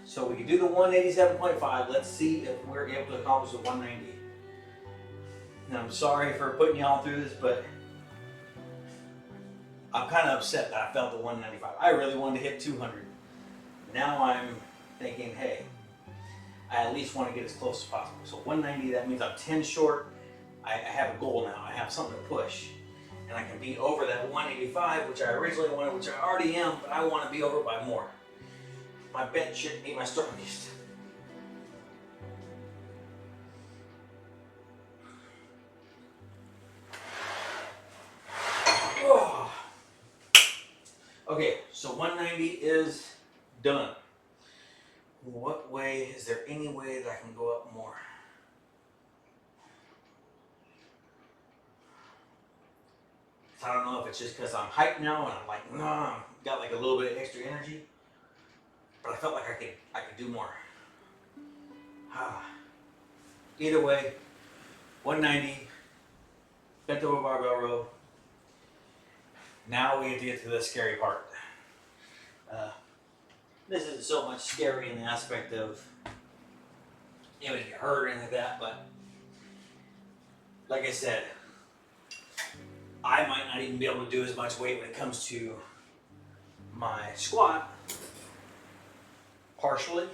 So we can do the 187.5. Let's see if we're able to accomplish the 190. Now I'm sorry for putting y'all through this, but I'm kind of upset that I failed the 195. I really wanted to hit 200. Now I'm thinking, hey, I at least want to get as close as possible. So 190, that means I'm 10 short. I have a goal now. I have something to push. And I can be over that 185, which I originally wanted, which I already am, but I want to be over by more. My bench shouldn't be my strongest. Oh. Okay, so 190 is done. What way, is there any way that I can go up more? I don't know if it's just because I'm hyped now and I'm like, got like a little bit of extra energy, but I felt like I could do more. Either way, 190, bent over barbell row. Now we have to get to the scary part. This isn't so much scary in the aspect of if you get hurt or anything like that, but like I said, I might not even be able to do as much weight when it comes to my squat, partially,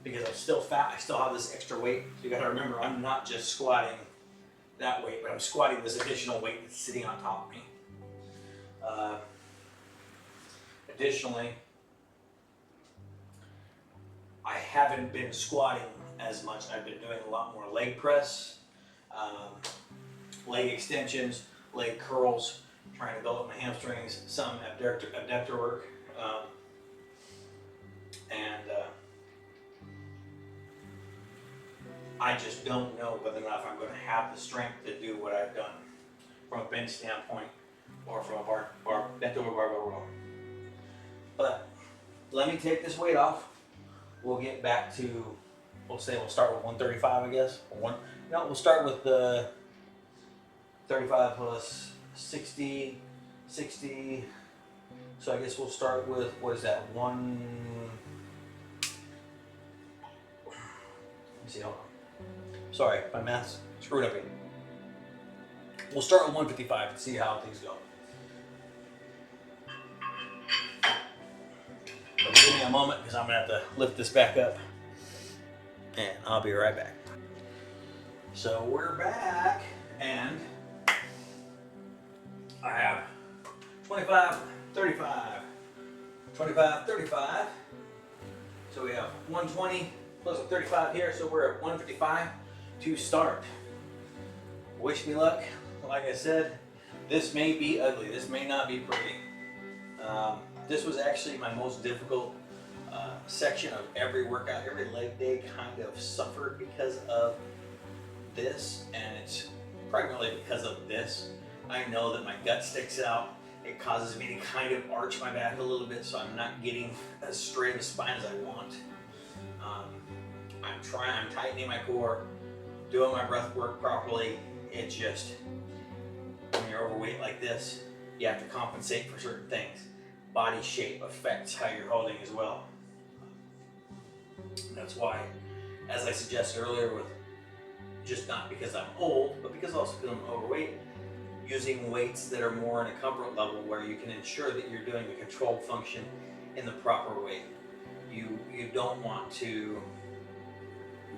because I'm still fat. I still have this extra weight. You gotta remember, I'm not just squatting that weight, but I'm squatting this additional weight that's sitting on top of me. Additionally, I haven't been squatting as much. I've been doing a lot more leg press, leg extensions, leg curls, trying to build up my hamstrings, some abductor work, and I just don't know whether or not I'm going to have the strength to do what I've done from a bench standpoint or from a bent over barbell row. But let me take this weight off. We'll get back to, we'll start with 135, I guess. We'll start with the 35 plus 60, 60. So I guess we'll start with, what is that, let me see, hold on. Sorry, my math's screwed up here. We'll start with 155 and see how things go. But give me a moment because I'm gonna have to lift this back up and I'll be right back. So we're back and I have 25, 35, 25, 35. So we have 120 plus a 35 here, so we're at 155 to start. Wish me luck. Like I said, this may be ugly. This may not be pretty. This was actually my most difficult section of every workout. Every leg day kind of suffered because of this, and it's primarily because of this. I know that my gut sticks out. It causes me to kind of arch my back a little bit, so I'm not getting as straight of a spine as I want. I'm tightening my core, doing my breath work properly. It's just, when you're overweight like this, you have to compensate for certain things. Body shape affects how you're holding as well. That's why, as I suggested earlier, with just not because I'm old, but because also because I'm overweight, using weights that are more in a comfort level where you can ensure that you're doing the controlled function in the proper way. You don't want to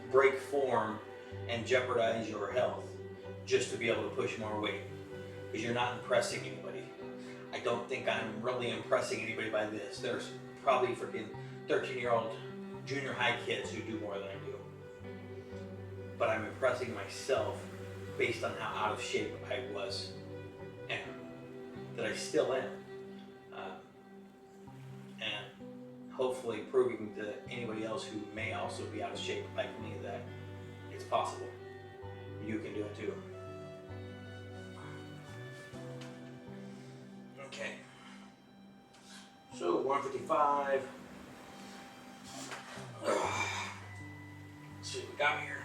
break form and jeopardize your health just to be able to push more weight, because you're not impressing anybody. I don't think I'm really impressing anybody by this. There's probably freaking 13-year-old junior high kids who do more than I do. But I'm impressing myself based on how out of shape I was and that I still am. And hopefully proving to anybody else who may also be out of shape like me that it's possible. You can do it too. Okay. So 155. Let's see what we got here.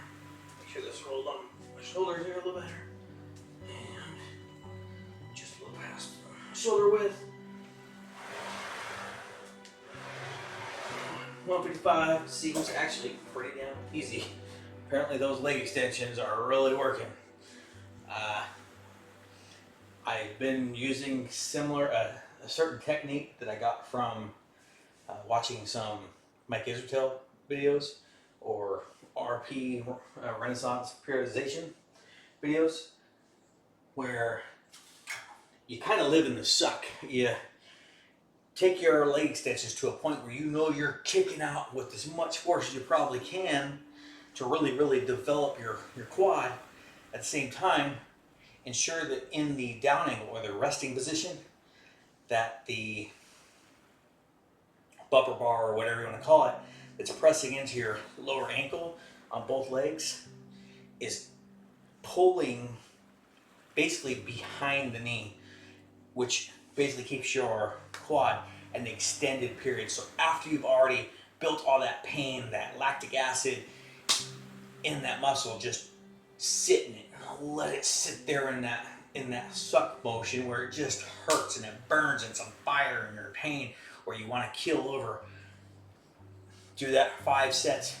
Make sure this rolled on my shoulders here a little better. And just a little past shoulder width. 155 seems actually pretty damn easy. Apparently those leg extensions are really working. I've been using a certain technique that I got from watching some Mike Israel videos or RP, Renaissance periodization videos, where you kind of live in the suck. You take your leg extensions to a point where you know you're kicking out with as much force as you probably can to really develop your quad. At the same time, ensure that in the down angle or the resting position, that the bumper bar or whatever you want to call it, that's pressing into your lower ankle on both legs is pulling basically behind the knee, which basically keeps your quad an extended period. So after you've already built all that pain, that lactic acid in that muscle, just sit in it. Let it sit there in that suck motion where it just hurts and it burns and it's on fire and you're in pain where you want to keel over. Do that 5 sets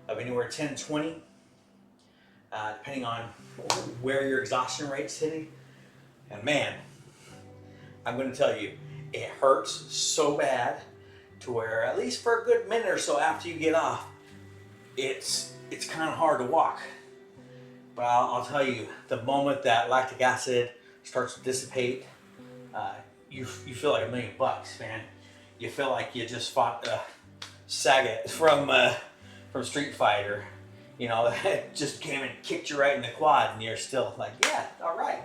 of anywhere 10 to 20, depending on where your exhaustion rate's hitting. And man, I'm going to tell you, it hurts so bad to where at least for a good minute or so after you get off, it's kind of hard to walk. But I'll tell you, the moment that lactic acid starts to dissipate, you feel like $1 million, man. You feel like you just fought Sagat from Street Fighter. You know, it just came and kicked you right in the quad, and you're still like, yeah, all right.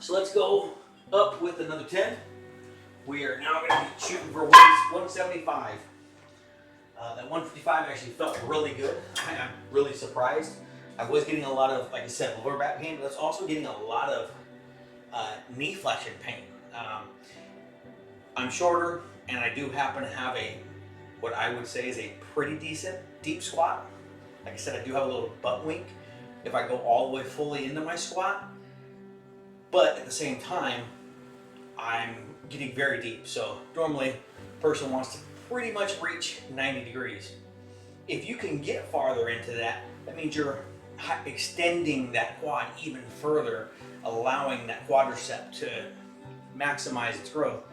So let's go up with another 10. We are now going to be shooting for 175. That 155 actually felt really good. I'm really surprised. I was getting a lot of, like I said, lower back pain, but it's also getting a lot of knee flexion pain. I'm shorter, and I do happen to have what I would say is a pretty decent deep squat. Like I said, I do have a little butt wink if I go all the way fully into my squat. but at the same time, I'm getting very deep. So normally a person wants to pretty much reach 90 degrees. If you can get farther into that, that means you're extending that quad even further, allowing that quadricep to maximize its growth.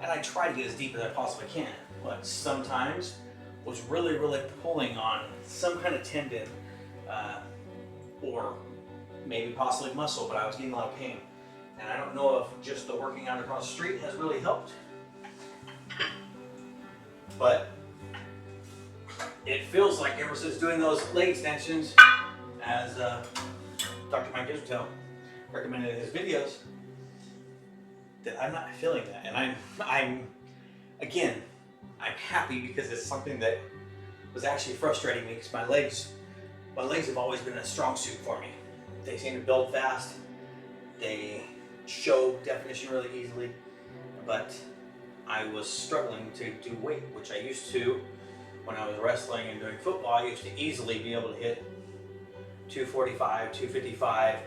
And I try to get as deep as I possibly can, but sometimes was really pulling on some kind of tendon or maybe possibly muscle, but I was getting a lot of pain. And I don't know if just the working out across the street has really helped, but it feels like ever since doing those leg extensions, as Dr. Mike Israel recommended in his videos, that I'm not feeling that. And I'm happy because it's something that was actually frustrating me because my legs have always been a strong suit for me. They seem to build fast. They show definition really easily, but I was struggling to do weight, which I used to when I was wrestling and doing football. I used to easily be able to hit 245, 255,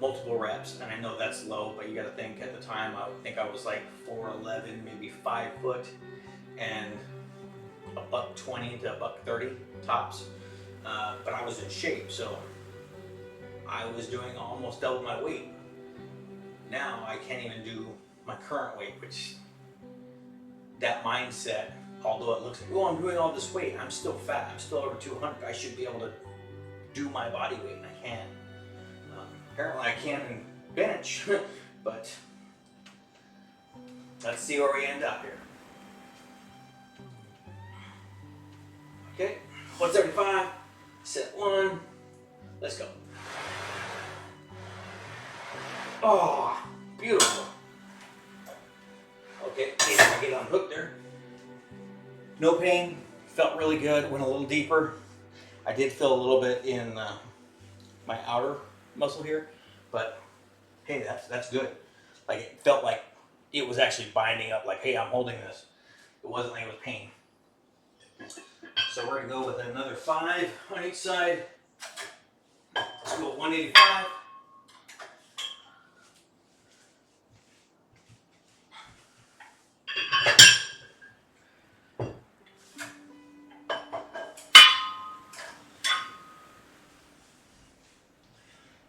multiple reps, and I know that's low, but you got to think at the time I think I was like 4'11", maybe 5 foot, and $120 to $130 tops. But I was in shape, so I was doing almost double my weight. Now I can't even do my current weight, which that mindset, although it looks like, oh, I'm doing all this weight, I'm still fat, I'm still over 200, I should be able to do my body weight, and I can. Apparently I can in bench, but let's see where we end up here. Okay, 175, set 1, let's go. Oh, beautiful. Okay, I get unhooked there. No pain, felt really good, went a little deeper. I did feel a little bit in my outer muscle here, but hey, that's good. Like it felt like it was actually binding up, like, hey, I'm holding this. It wasn't like it was pain. So we're gonna go with another 5 on each side. Let's go 185.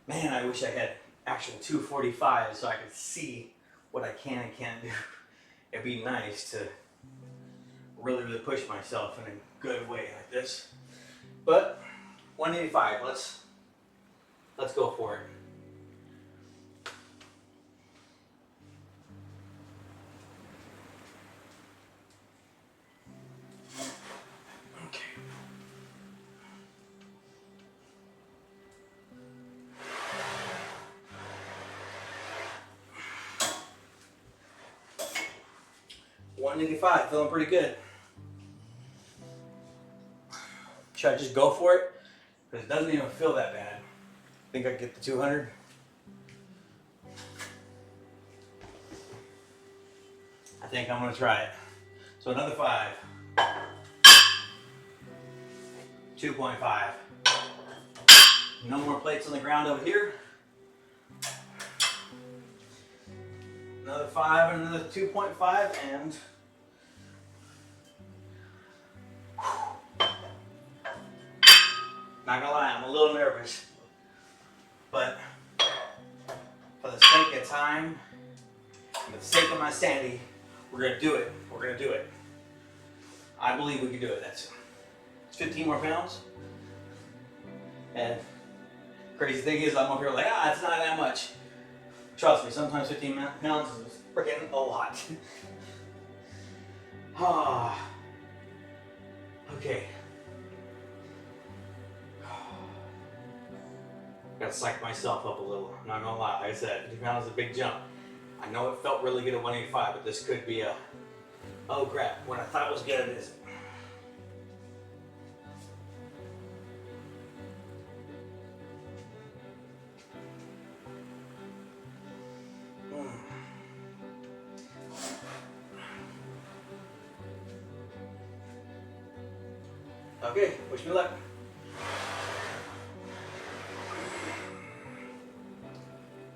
Man, I wish I had actual 245 so I could see what I can and can't do. It'd be nice to really push myself in a good way like this. But 185, let's go for it. Okay. $185, feeling pretty good. Should I just go for it? Because it doesn't even feel that bad. Think I can get the 200? I think I'm going to try it. So another 5. 2.5. No more plates on the ground over here. Another 5 and another 2.5 and not gonna lie, I'm a little nervous, but for the sake of time, for the sake of my sanity, we're gonna do it. We're gonna do it. I believe we can do it. It's 15 more pounds. And crazy thing is, I'm up here like, it's not that much. Trust me, sometimes 15 pounds is freaking a lot. Okay. Gotta psych myself up a little. I'm not gonna lie. Like I said, 50 pounds is a big jump. I know it felt really good at 185, but this could be a, oh crap, what I thought was good is. Okay, wish me luck.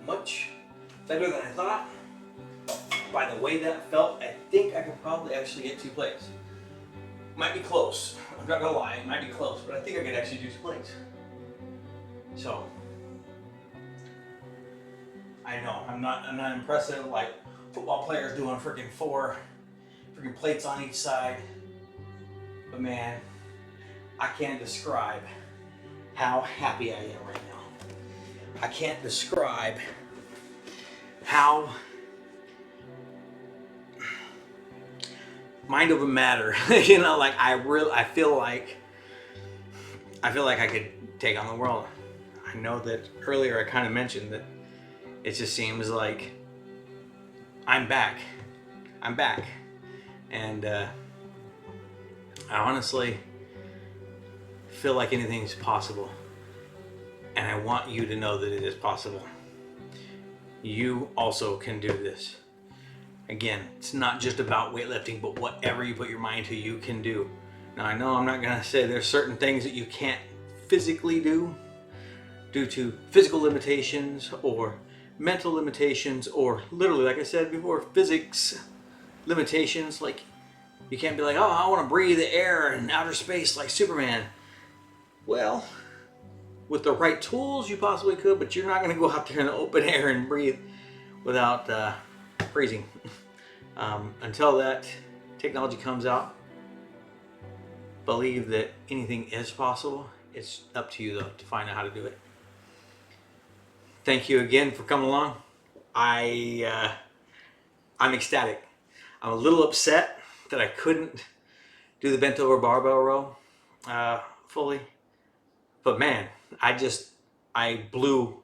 Much better than I thought. By the way that felt, I think I could probably actually get 2 plates. Might be close. I'm not gonna lie, it might be close, but I think I could actually do 2 plates. So I know I'm not impressive like football players doing freaking 4 freaking plates on each side. But man, I can't describe how happy I am right now. I can't describe how mind over matter. You know, like I feel like I could take on the world. I know that earlier I kind of mentioned that it just seems like I'm back. And I honestly feel like anything's possible. And I want you to know that it is possible. You also can do this. Again, it's not just about weightlifting, but whatever you put your mind to, you can do. Now, I know I'm not going to say there's certain things that you can't physically do due to physical limitations or mental limitations or literally, like I said before, physics limitations. Like, you can't be like, oh, I want to breathe the air in outer space like Superman. Well, with the right tools, you possibly could, but you're not going to go out there in the open air and breathe without freezing. Until that technology comes out, believe that anything is possible. It's up to you, though, to find out how to do it. Thank you again for coming along. I'm ecstatic. I'm a little upset that I couldn't do the bent over barbell row fully. But man, I blew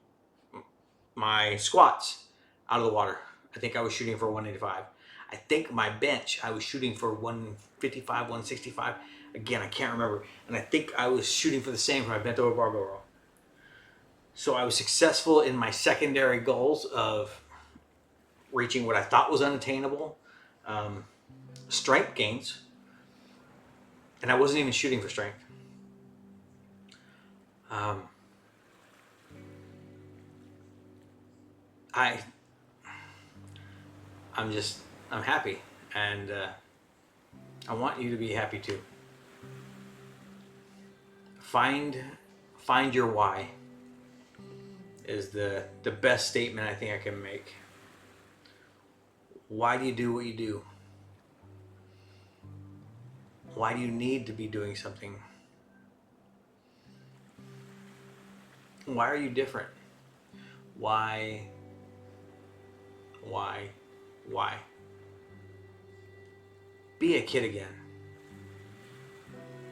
my squats out of the water. I think I was shooting for 185. I think my bench, I was shooting for 155, 165. Again, I can't remember. And I think I was shooting for the same for my bent over barbell row. So I was successful in my secondary goals of reaching what I thought was unattainable strength gains. And I wasn't even shooting for strength. I'm happy, and I want you to be happy too. Find your why is the best statement I think I can make. Why do you do what you do? Why do you need to be doing something? Why are you different? Why? Be a kid again.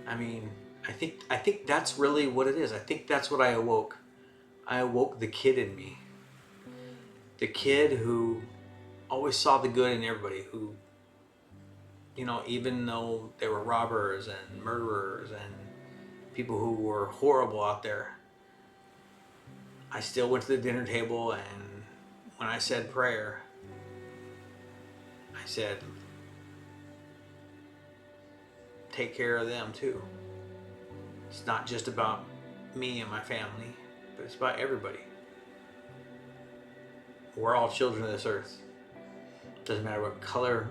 I mean, I think that's really what it is. I think that's what I awoke. I awoke the kid in me. The kid who always saw the good in everybody, who, you know, even though they were robbers and murderers and people who were horrible out there, I still went to the dinner table, and when I said prayer, I said, take care of them too. It's not just about me and my family, but it's about everybody. We're all children of this earth. Doesn't matter what color,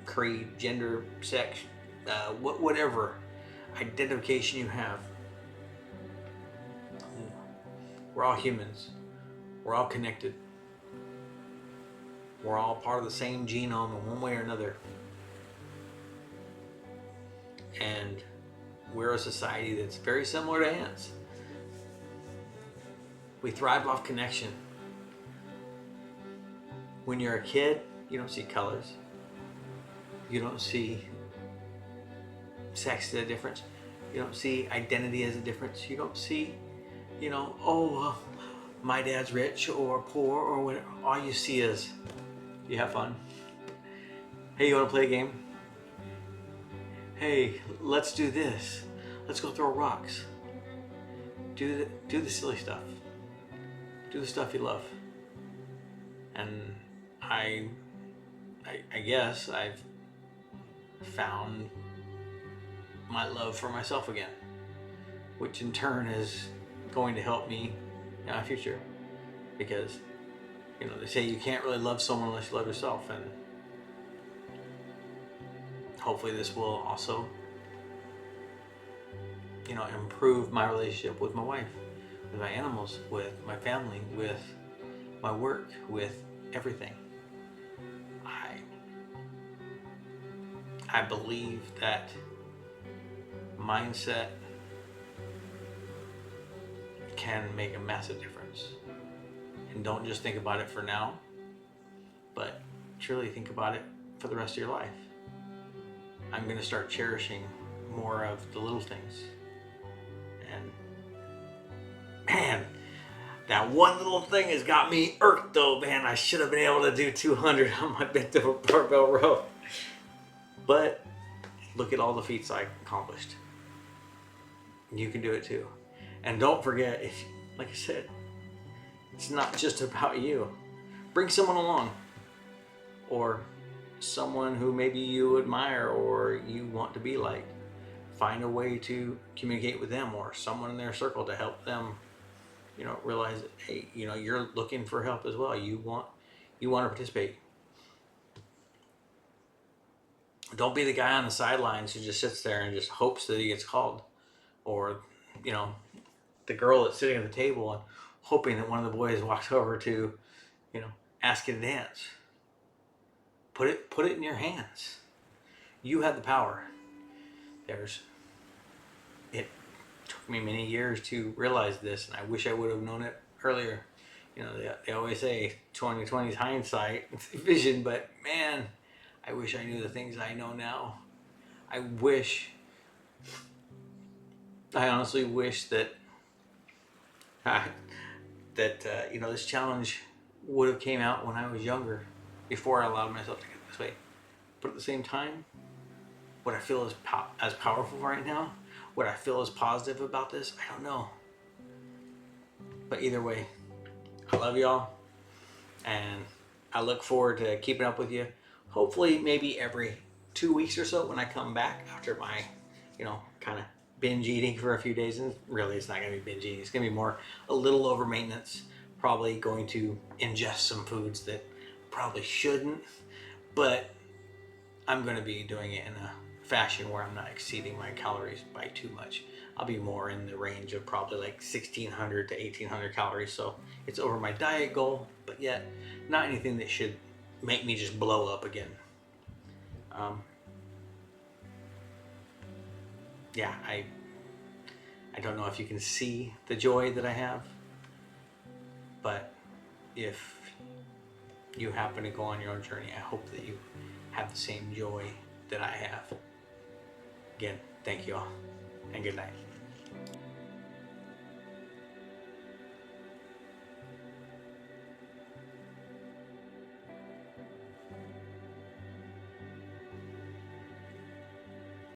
creed, gender, sex, whatever identification you have. We're all humans. We're all connected. We're all part of the same genome in one way or another. And we're a society that's very similar to ants. We thrive off connection. When you're a kid, you don't see colors. You don't see sex as a difference. You don't see identity as a difference. You don't see, you know, oh, my dad's rich or poor or whatever. All you see is, you have fun. Hey, you want to play a game? Hey, let's do this. Let's go throw rocks. Do the silly stuff. Do the stuff you love. And I guess I've found my love for myself again, which in turn is going to help me in my future, because You know, they say you can't really love someone unless you love yourself, and hopefully this will also, you know, improve my relationship with my wife, with my animals, with my family, with my work, with everything. I believe that mindset can make a massive difference. And don't just think about it for now, but truly think about it for the rest of your life. I'm going to start cherishing more of the little things. And man, that one little thing has got me irked though, man. I should have been able to do 200 on my bent over barbell row. But look at all the feats I accomplished. You can do it too. And don't forget, if, like I said, it's not just about you. Bring someone along, or someone who maybe you admire or you want to be like. Find a way to communicate with them, or someone in their circle to help them, you know, realize that, hey, you know, you're looking for help as well. You want to participate. Don't be the guy on the sidelines who just sits there and just hopes that he gets called, or, you know, the girl that's sitting at the table and hoping that one of the boys walks over to, you know, ask you to dance. Put it in your hands. You have the power. It took me many years to realize this, and I wish I would have known it earlier. You know, they always say 20/20 is hindsight, vision, but man, I wish I knew the things I know now. I honestly wish that you know, this challenge would have came out when I was younger, before I allowed myself to get this way. But at the same time, what I feel is as powerful right now, what I feel is positive about this, I don't know. But either way, I love y'all, and I look forward to keeping up with you. Hopefully, maybe every 2 weeks or so when I come back after my, you know, kind of binge eating for a few days. And really, it's not going to be binge eating. It's going to be more a little over maintenance. Probably going to ingest some foods that probably shouldn't, but I'm going to be doing it in a fashion where I'm not exceeding my calories by too much. I'll be more in the range of probably like 1,600 to 1,800 calories. So it's over my diet goal, but yet not anything that should make me just blow up again. Yeah, I don't know if you can see the joy that I have, but if you happen to go on your own journey, I hope that you have the same joy that I have. Again, thank you all, and good night.